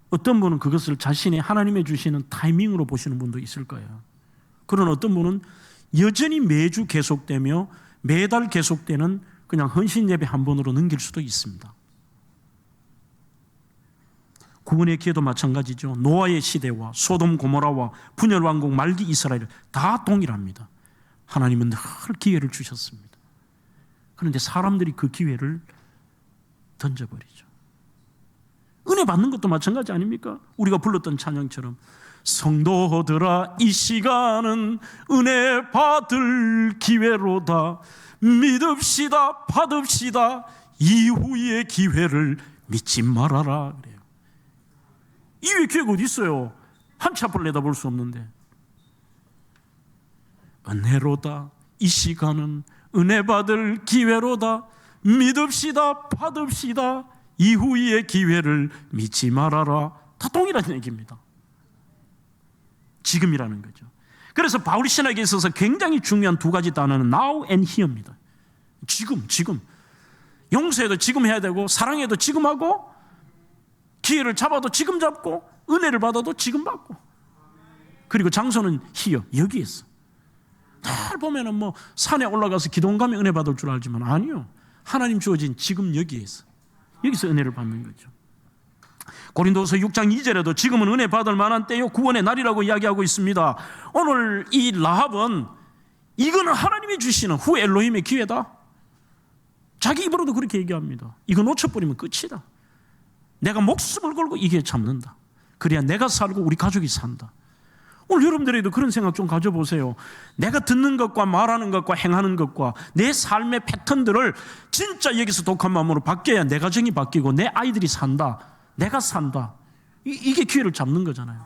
어떤 분은 그것을 자신의 하나님의 주시는 타이밍으로 보시는 분도 있을 거예요. 그런 어떤 분은 여전히 매주 계속되며 매달 계속되는 그냥 헌신 예배 한 번으로 넘길 수도 있습니다. 구원의 기회도 마찬가지죠. 노아의 시대와 소돔 고모라와 분열 왕국 말기 이스라엘 다 동일합니다. 하나님은 늘 기회를 주셨습니다. 그런데 사람들이 그 기회를 던져버리죠. 은혜 받는 것도 마찬가지 아닙니까? 우리가 불렀던 찬양처럼 성도들아 이 시간은 은혜 받을 기회로다. 믿읍시다, 받읍시다. 이후의 기회를 믿지 말아라. 그래요. 이후의 기회가 어디 있어요? 한 치 앞을 내다볼 수 없는데. 은혜로다. 이 시간은 은혜 받을 기회로다. 믿읍시다, 받읍시다. 이후의 기회를 믿지 말아라. 다 동일한 얘기입니다. 지금이라는 거죠. 그래서 바울 신학에 있어서 굉장히 중요한 두 가지 단어는 now and here입니다. 지금. 용서해도 지금 해야 되고, 사랑해도 지금 하고, 기회를 잡아도 지금 잡고, 은혜를 받아도 지금 받고, 그리고 장소는 here, 여기에서. 다 보면은 산에 올라가서 기도원 가면 은혜 받을 줄 알지만 아니요. 하나님 주어진 지금 여기에서 은혜를 받는 거죠. 고린도서 6장 2절에도 지금은 은혜 받을 만한 때요 구원의 날이라고 이야기하고 있습니다. 오늘 이 라합은 이거는 하나님이 주시는 후 엘로힘의 기회다. 자기 입으로도 그렇게 얘기합니다. 이거 놓쳐버리면 끝이다. 내가 목숨을 걸고 이 기회 참는다. 그래야 내가 살고 우리 가족이 산다. 오늘 여러분들에도 그런 생각 좀 가져보세요. 내가 듣는 것과 말하는 것과 행하는 것과 내 삶의 패턴들을 진짜 여기서 독한 마음으로 바뀌어야 내 가정이 바뀌고 내 아이들이 산다. 내가 산다. 이게 기회를 잡는 거잖아요.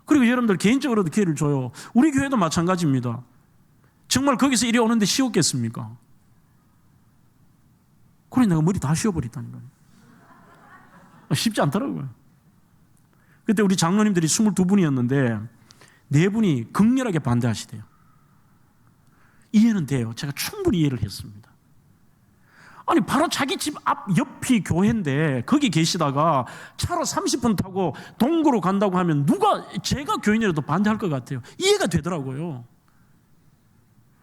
그리고 여러분들 개인적으로도 기회를 줘요. 우리 교회도 마찬가지입니다. 정말 거기서 이리 오는데 쉬웠겠습니까? 그래 내가 머리 다 쉬어버렸다는 거예요. 쉽지 않더라고요. 그때 우리 장로님들이 22분이었는데 4분이 극렬하게 반대하시대요. 이해는 돼요. 제가 충분히 이해를 했습니다. 아니 바로 자기 집 앞 옆이 교회인데 거기 계시다가 차로 30분 타고 동구로 간다고 하면 누가 제가 교인이라도 반대할 것 같아요. 이해가 되더라고요.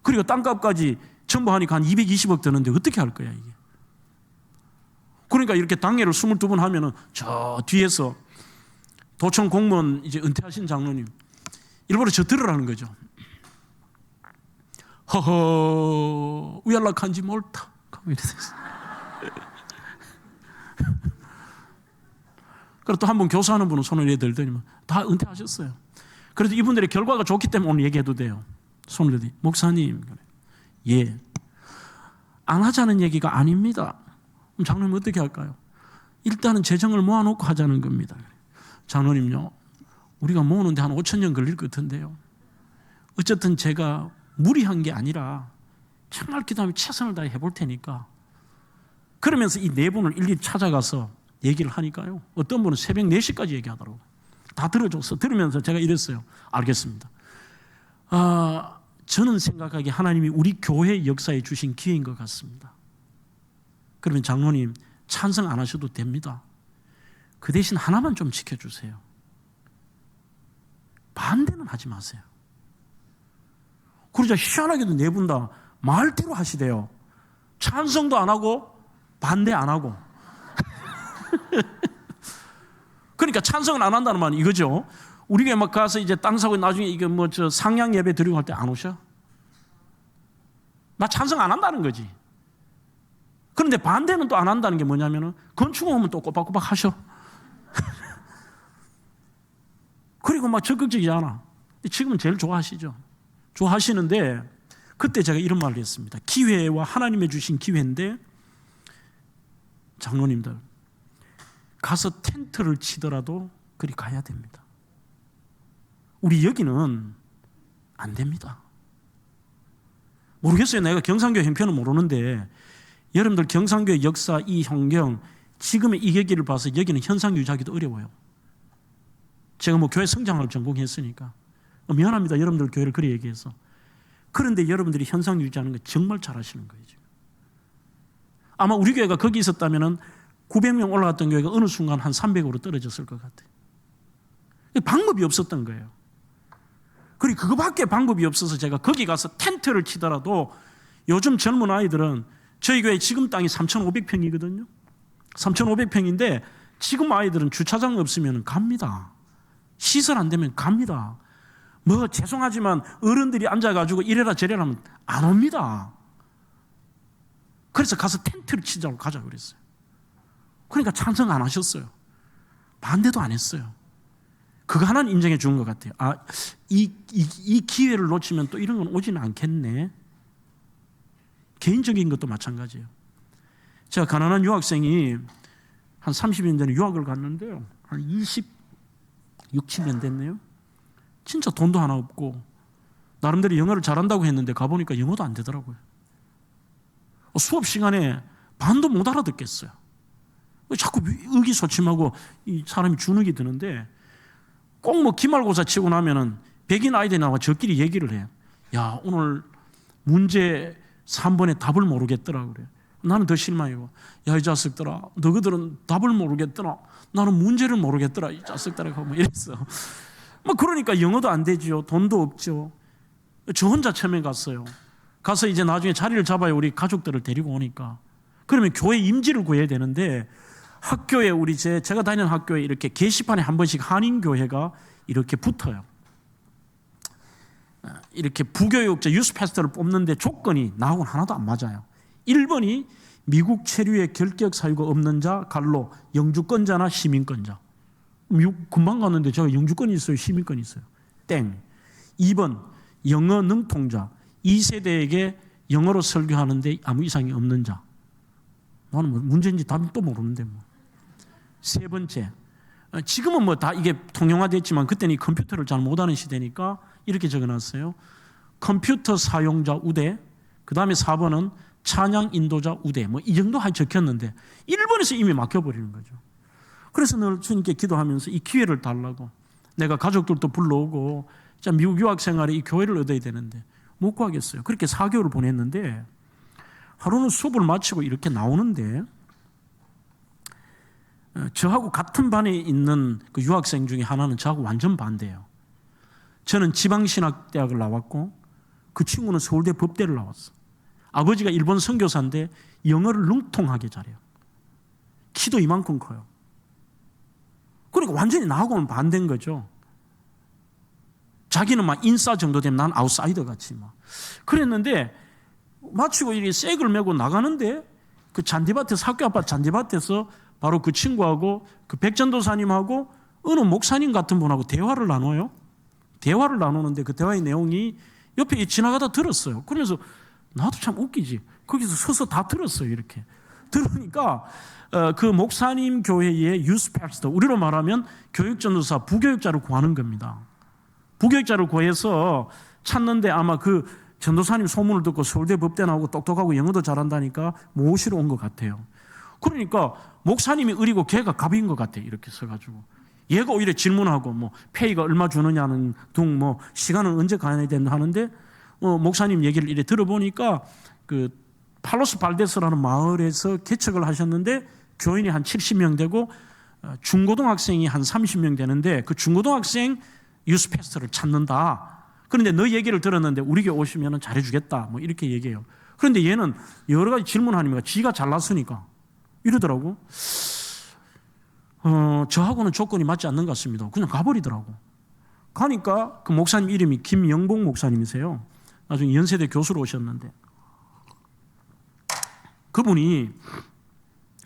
그리고 땅값까지 첨부하니까 한 220억 드는데 어떻게 할 거야 이게. 그러니까 이렇게 당회를 22번 하면은 저 뒤에서 도청 공무원 이제 은퇴하신 장로님 일부러 저 들으라는 거죠. 허허 우연락한지 몰타. 그리고 또 한 분 교사하는 분은 손을 내들더니 다 은퇴하셨어요. 그래도 이분들의 결과가 좋기 때문에 오늘 얘기해도 돼요. 손을 들더니 목사님, 예, 안 하자는 얘기가 아닙니다. 그럼 장로님 어떻게 할까요? 일단은 재정을 모아놓고 하자는 겁니다. 장로님요, 우리가 모으는데 한 5천 년 걸릴 것 같은데요. 어쨌든 제가 무리한 게 아니라 정말 기도하면 최선을 다해 해볼 테니까. 그러면서 이 4분을 일일이 찾아가서 얘기를 하니까요. 어떤 분은 새벽 4시까지 얘기하더라고요. 다 들어줬어. 들으면서 제가 이랬어요. 알겠습니다. 저는 생각하기에 하나님이 우리 교회 역사에 주신 기회인 것 같습니다. 그러면 장로님 찬성 안 하셔도 됩니다. 그 대신 하나만 좀 지켜주세요. 반대는 하지 마세요. 그러자 희한하게도 4분 다 말대로 하시대요. 찬성도 안 하고 반대 안 하고. 그러니까 찬성을 안 한다는 말은 이거죠. 우리 교회 막 가서 이제 땅 사고 나중에 이게 뭐 저 상향 예배 드리고 할 때 안 오셔? 나 찬성 안 한다는 거지. 그런데 반대는 또 안 한다는 게 뭐냐면은 건축 오면 또 꼬박꼬박 하셔. 그리고 막 적극적이잖아. 지금은 제일 좋아하시죠. 좋아하시는데 그때 제가 이런 말을 했습니다. 기회와 하나님의 주신 기회인데 장로님들 가서 텐트를 치더라도 그리 가야 됩니다. 우리 여기는 안 됩니다. 모르겠어요. 내가 경상교 형편은 모르는데 여러분들 경상교의 역사 이 환경 지금의 이 계기를 봐서 여기는 현상 유지하기도 어려워요. 제가 뭐 교회 성장을 전공했으니까 미안합니다. 여러분들 교회를 그리 얘기해서. 그런데 여러분들이 현상 유지하는 거 정말 잘하시는 거예요. 지금. 아마 우리 교회가 거기 있었다면 900명 올라갔던 교회가 어느 순간 한 300으로 떨어졌을 것 같아요. 방법이 없었던 거예요. 그리고 그거밖에 방법이 없어서 제가 거기 가서 텐트를 치더라도 요즘 젊은 아이들은 저희 교회 지금 땅이 3,500평이거든요. 3,500평인데 지금 아이들은 주차장 없으면 갑니다. 시설 안 되면 갑니다. 뭐 죄송하지만 어른들이 앉아가지고 이래라 저래라 하면 안 옵니다. 그래서 가서 텐트를 치자고 가자 그랬어요. 그러니까 찬성 안 하셨어요. 반대도 안 했어요. 그거 하나는 인정해 주는 것 같아요. 이 기회를 놓치면 또 이런 건 오지는 않겠네. 개인적인 것도 마찬가지예요. 제가 가난한 유학생이 한 30년 전에 유학을 갔는데요. 한 26, 7년 됐네요. 진짜 돈도 하나 없고 나름대로 영어를 잘한다고 했는데 가보니까 영어도 안 되더라고요. 수업 시간에 반도 못 알아듣겠어요. 자꾸 의기소침하고 이 사람이 주눅이 드는데 꼭 뭐 기말고사 치고 나면은 백인 아이들이 나와 저끼리 얘기를 해요. 야, 오늘 문제 3번에 답을 모르겠더라 그래. 나는 더 실망이고, 야, 이 자식들아, 너희들은 답을 모르겠더라. 나는 문제를 모르겠더라. 이 자식들아, 뭐 이랬어. 뭐 그러니까 영어도 안 되죠. 돈도 없죠. 저 혼자 처음에 갔어요. 가서 이제 나중에 자리를 잡아야 우리 가족들을 데리고 오니까. 그러면 교회 임지를 구해야 되는데 학교에 제가 다니는 학교에 이렇게 게시판에 한 번씩 한인교회가 이렇게 붙어요. 이렇게 부교육자 유스 패스터를 뽑는데 조건이 나하고는 하나도 안 맞아요. 1번이 미국 체류의 결격 사유가 없는 자, 갈로 영주권자나 시민권자. 금방 갔는데 제가 영주권이 있어요, 시민권이 있어요. 땡. 2번 영어 능통자. 2세대에게 영어로 설교하는데 아무 이상이 없는 자. 나는 뭐 문제인지 답은 또 모르는데 뭐. 3번째, 지금은 뭐 다 이게 통용화됐지만 그때는 이 컴퓨터를 잘 못하는 시대니까 이렇게 적어놨어요. 컴퓨터 사용자 우대. 그 다음에 4번은 찬양 인도자 우대. 뭐 이 정도 적혔는데 1번에서 이미 막혀버리는 거죠. 그래서 늘 주님께 기도하면서 이 기회를 달라고, 내가 가족들도 불러오고 진짜 미국 유학 생활에 이 교회를 얻어야 되는데 못 구하겠어요. 그렇게 4개월을 보냈는데 하루는 수업을 마치고 이렇게 나오는데 저하고 같은 반에 있는 그 유학생 중에 하나는 저하고 완전 반대예요. 저는 지방신학대학을 나왔고 그 친구는 서울대 법대를 나왔어. 아버지가 일본 선교사인데 영어를 능통하게 잘해요. 키도 이만큼 커요. 그러니까 완전히 나하고는 반대인 거죠. 자기는 막 인싸 정도 되면 난 아웃사이더 같이 막. 그랬는데 마치고 이렇게 색을 메고 나가는데 그 잔디밭에서, 학교 앞 잔디밭에서 바로 그 친구하고 그 백전도사님하고 어느 목사님 같은 분하고 대화를 나눠요. 대화를 나누는데 그 대화의 내용이 옆에 지나가다 들었어요. 그러면서 나도 참 웃기지. 거기서 서서 다 들었어요. 이렇게 들으니까 그 목사님 교회의 유스 패스터, 우리로 말하면 교육전도사, 부교육자를 구하는 겁니다. 부교육자를 구해서 찾는데 아마 그 전도사님 소문을 듣고 서울대 법대 나오고 똑똑하고 영어도 잘한다니까 모시러 온 것 같아요. 그러니까 목사님이 을이고 걔가 갑인 것 같아. 이렇게 써가지고 얘가 오히려 질문하고 뭐 페이가 얼마 주느냐는 등 뭐 시간은 언제 가야 된다 하는데 목사님 얘기를 이렇게 들어보니까 그 팔로스 발데스라는 마을에서 개척을 하셨는데 교인이 한 70명 되고 중고등학생이 한 30명 되는데 그 중고등학생 유스 패스터를 찾는다. 그런데 너 얘기를 들었는데 우리 교회 오시면 잘해주겠다. 뭐 이렇게 얘기해요. 그런데 얘는 여러 가지 질문하니까 지가 잘났으니까 이러더라고. 저하고는 조건이 맞지 않는 것 같습니다. 그냥 가버리더라고. 가니까 그 목사님 이름이 김영봉 목사님이세요. 나중에 연세대 교수로 오셨는데 그분이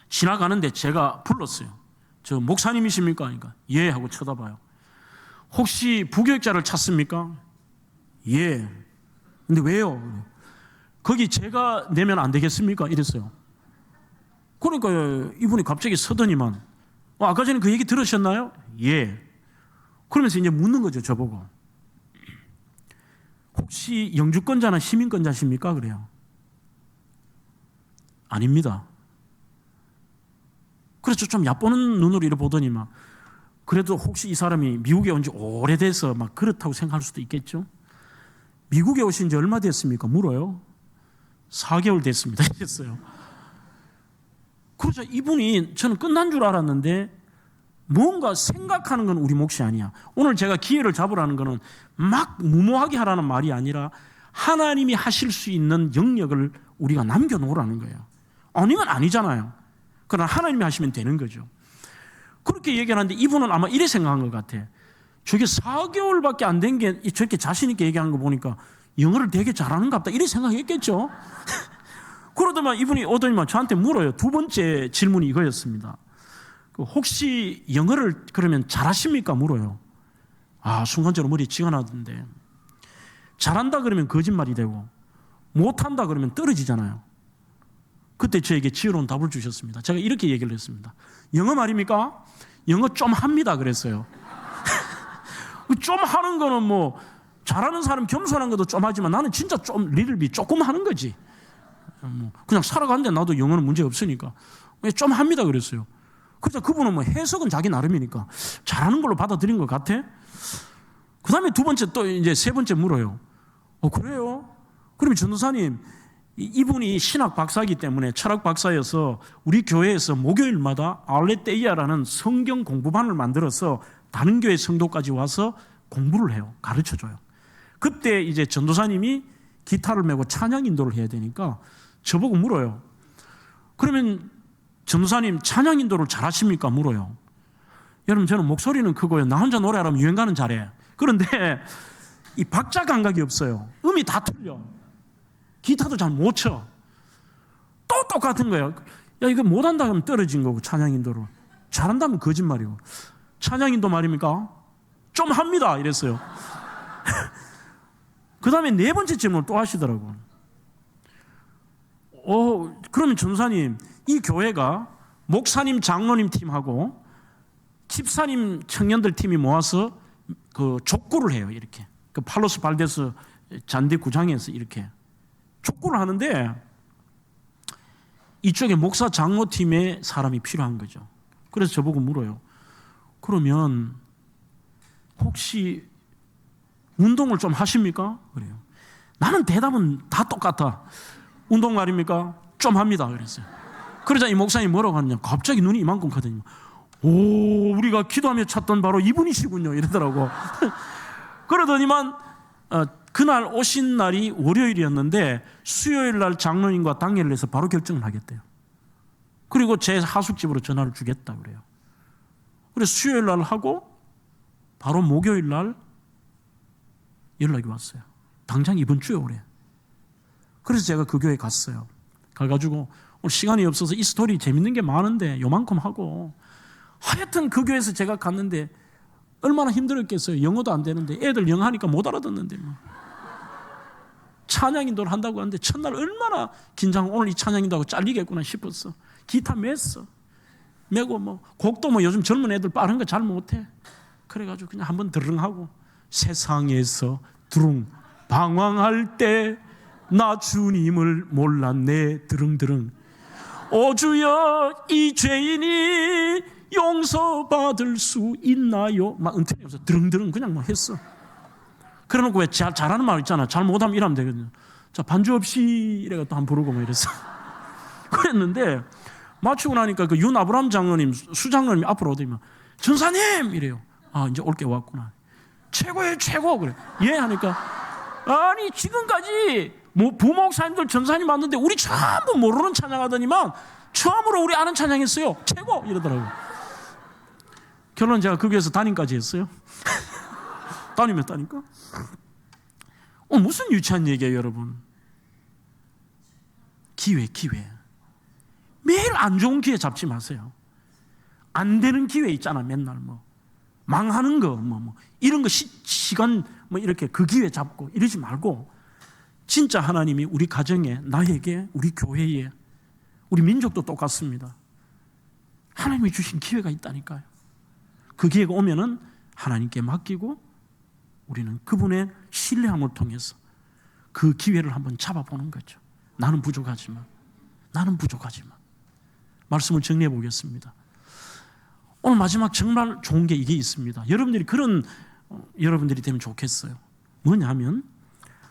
지나가는데 제가 불렀어요. 저 목사님이십니까? 그러니까 예 하고 쳐다봐요. 혹시 부교육자를 찾습니까? 예. 근데 왜요? 거기 제가 내면 안 되겠습니까? 이랬어요. 그러니까 이분이 갑자기 서더니만 아까 전에 그 얘기 들으셨나요? 예. 그러면서 이제 묻는 거죠, 저보고. 혹시 영주권자나 시민권자십니까? 그래요. 아닙니다. 그래서 좀 얕보는 눈으로 이렇게 보더니만 그래도 혹시 이 사람이 미국에 온 지 오래돼서 막 그렇다고 생각할 수도 있겠죠. 미국에 오신 지 얼마 됐습니까? 물어요. 4개월 됐습니다. 이랬어요. 그래서 이분이 저는 끝난 줄 알았는데 뭔가 생각하는 건 우리 몫이 아니야. 오늘 제가 기회를 잡으라는 거는 막 무모하게 하라는 말이 아니라 하나님이 하실 수 있는 영역을 우리가 남겨놓으라는 거예요. 아니면 아니잖아요. 그러나 하나님이 하시면 되는 거죠. 그렇게 얘기를 하는데 이분은 아마 이래 생각한 것 같아. 저게 4개월밖에 안 된 게 저렇게 자신 있게 얘기하는 거 보니까 영어를 되게 잘하는가 보다 이래 생각했겠죠. 그러더만 이분이 오더니만 저한테 물어요. 두 번째 질문이 이거였습니다. 혹시 영어를 그러면 잘하십니까? 물어요. 순간적으로 머리에 쥐가 나던데 잘한다 그러면 거짓말이 되고 못한다 그러면 떨어지잖아요. 그때 저에게 지혜로운 답을 주셨습니다. 제가 이렇게 얘기를 했습니다. 영어 말입니까? 영어 좀 합니다 그랬어요. 좀 하는 거는 뭐 잘하는 사람 겸손한 것도 좀 하지만 나는 진짜 좀 리들비 조금 하는 거지. 그냥 살아가는데 나도 영어는 문제 없으니까 좀 합니다 그랬어요. 그래서 그분은 뭐 해석은 자기 나름이니까 잘하는 걸로 받아들인 것 같아. 그 다음에 두 번째 또 이제 세 번째 물어요. 그래요? 그러면 전도사님 이분이 신학 박사이기 때문에 철학 박사여서 우리 교회에서 목요일마다 알레테이아라는 성경 공부반을 만들어서 다른 교회 성도까지 와서 공부를 해요. 가르쳐줘요. 그때 이제 전도사님이 기타를 메고 찬양 인도를 해야 되니까 저보고 물어요. 그러면 전도사님 찬양 인도를 잘하십니까? 물어요. 여러분 저는 목소리는 크고요. 나 혼자 노래하면 유행가는 잘해. 그런데 이 박자 감각이 없어요. 음이 다 틀려. 기타도 잘 못 쳐. 또 똑같은 거예요. 야 이거 못한다 하면 떨어진 거고 찬양 인도를. 잘한다면 거짓말이고. 찬양 인도 말입니까? 좀 합니다 이랬어요. 그 다음에 네 번째 질문을 또 하시더라고요. 그러면 전도사님 이 교회가 목사님 장로님 팀하고 집사님 청년들 팀이 모아서 그 족구를 해요. 이렇게 그 팔로스 발데스 잔디 구장에서 이렇게 족구를 하는데 이쪽에 목사 장로 팀에 사람이 필요한 거죠. 그래서 저보고 물어요. 그러면 혹시 운동을 좀 하십니까? 그래요. 나는 대답은 다 똑같아. 운동 말입니까? 좀 합니다. 그랬어요. 그러자 이 목사님이 뭐라고 하느냐, 갑자기 눈이 이만큼 크더니, 오, 우리가 기도하며 찾던 바로 이분이시군요, 이러더라고. 그러더니만 그날 오신 날이 월요일이었는데 수요일 날 장로님과 당회를 해서 바로 결정을 하겠대요. 그리고 제 하숙집으로 전화를 주겠다 그래요. 그래서 수요일 날 하고 바로 목요일 날 연락이 왔어요. 당장 이번 주에 오래. 그래서 제가 그 교회에 갔어요. 가가지고 오늘 시간이 없어서 이 스토리 재밌는 게 많은데 요만큼 하고, 하여튼 그 교회에서 제가 갔는데 얼마나 힘들었겠어요. 영어도 안 되는데 애들 영어 하니까 못 알아듣는데 뭐. 찬양인도를 한다고 하는데 첫날 얼마나 긴장, 오늘 이 찬양인도하고 잘리겠구나 싶었어. 기타 맸어. 메고 뭐 곡도 뭐 요즘 젊은 애들 빠른 거 잘 못해. 그래가지고 그냥 한번 드릉하고, 세상에서 두릉 방황할 때 나 주님을 몰랐네 드릉드릉. 오 주여 이 죄인이 용서받을 수 있나요? 막 은퇴이 없어. 드릉드릉 그냥 막 했어. 그래놓고 왜 잘하는 말 있잖아. 잘 못하면 이러면 되거든요. 자, 반주 없이 이래가 또 한 부르고 뭐 이랬어. 그랬는데 마치고 나니까 그 윤 아브람 장로님, 수장로님이 앞으로 오더니만 전사님 이래요. 아, 이제 올 게 왔구나. 최고예요, 최고. 그래. 예 하니까, 아니 지금까지 뭐 부목사님들 전사님 왔는데 우리 전부 모르는 찬양하더니만 처음으로 우리 아는 찬양했어요. 최고 이러더라고요. 결론 제가 거기에서 담임까지 했어요. 담임했다니까. 무슨 유치한 얘기예요, 여러분. 기회. 매일 안 좋은 기회 잡지 마세요. 안 되는 기회 있잖아. 맨날 뭐 망하는 거 뭐 이런 거 시간 뭐 이렇게 그 기회 잡고 이러지 말고, 진짜 하나님이 우리 가정에, 나에게, 우리 교회에, 우리 민족도 똑같습니다. 하나님이 주신 기회가 있다니까요. 그 기회가 오면은 하나님께 맡기고 우리는 그분의 신뢰함을 통해서 그 기회를 한번 잡아보는 거죠. 나는 부족하지만 말씀을 정리해 보겠습니다. 오늘 마지막 정말 좋은 게 이게 있습니다. 여러분들이 되면 좋겠어요. 뭐냐면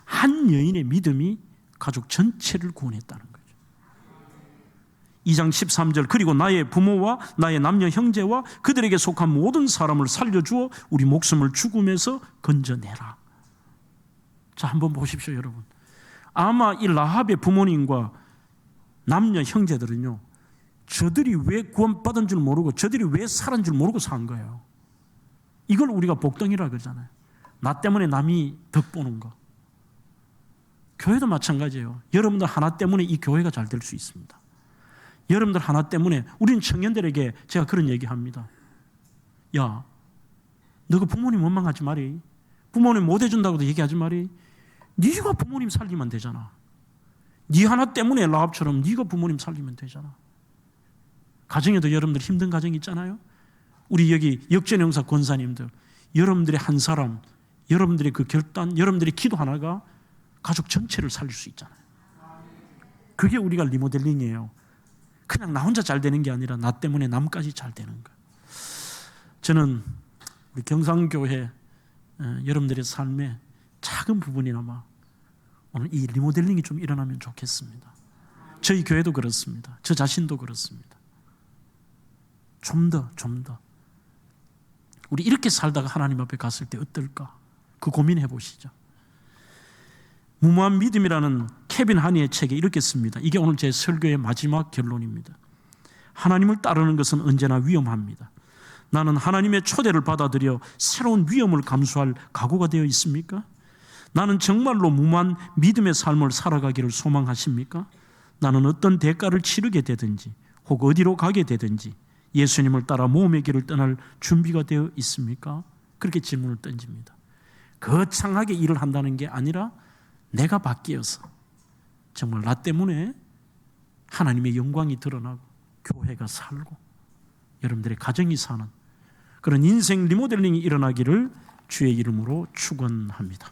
한 여인의 믿음이 가족 전체를 구원했다는 거죠. 2장 13절, 그리고 나의 부모와 나의 남녀 형제와 그들에게 속한 모든 사람을 살려주어 우리 목숨을 죽음에서 건져내라. 자, 한번 보십시오, 여러분. 아마 이 라합의 부모님과 남녀 형제들은요, 저들이 왜 구원받은 줄 모르고 저들이 왜 살은 줄 모르고 산 거예요. 이걸 우리가 복덩이라 그러잖아요. 나 때문에 남이 덕보는 거. 교회도 마찬가지예요. 여러분들 하나 때문에 이 교회가 잘 될 수 있습니다. 여러분들 하나 때문에, 우리는 청년들에게 제가 그런 얘기합니다. 야, 너 그 부모님 원망하지 마리. 부모님 못 해준다고도 얘기하지 마리. 네가 부모님 살리면 되잖아. 네 하나 때문에 라합처럼 네가 부모님 살리면 되잖아. 가정에도 여러분들 힘든 가정 있잖아요. 우리 여기 역전형사 권사님들, 여러분들의 한 사람, 여러분들의 그 결단, 여러분들의 기도 하나가 가족 전체를 살릴 수 있잖아요. 그게 우리가 리모델링이에요. 그냥 나 혼자 잘 되는 게 아니라 나 때문에 남까지 잘 되는 거. 저는 우리 경상교회 여러분들의 삶에 작은 부분이나마 오늘 이 리모델링이 좀 일어나면 좋겠습니다. 저희 교회도 그렇습니다. 저 자신도 그렇습니다. 좀 더 우리 이렇게 살다가 하나님 앞에 갔을 때 어떨까? 그 고민해 보시죠. 무모한 믿음이라는 케빈 하니의 책에 이렇게 씁니다. 이게 오늘 제 설교의 마지막 결론입니다. 하나님을 따르는 것은 언제나 위험합니다. 나는 하나님의 초대를 받아들여 새로운 위험을 감수할 각오가 되어 있습니까? 나는 정말로 무모한 믿음의 삶을 살아가기를 소망하십니까? 나는 어떤 대가를 치르게 되든지 혹 어디로 가게 되든지 예수님을 따라 모험의 길을 떠날 준비가 되어 있습니까? 그렇게 질문을 던집니다. 거창하게 일을 한다는 게 아니라 내가 바뀌어서 정말 나 때문에 하나님의 영광이 드러나고 교회가 살고 여러분들의 가정이 사는 그런 인생 리모델링이 일어나기를 주의 이름으로 축원합니다.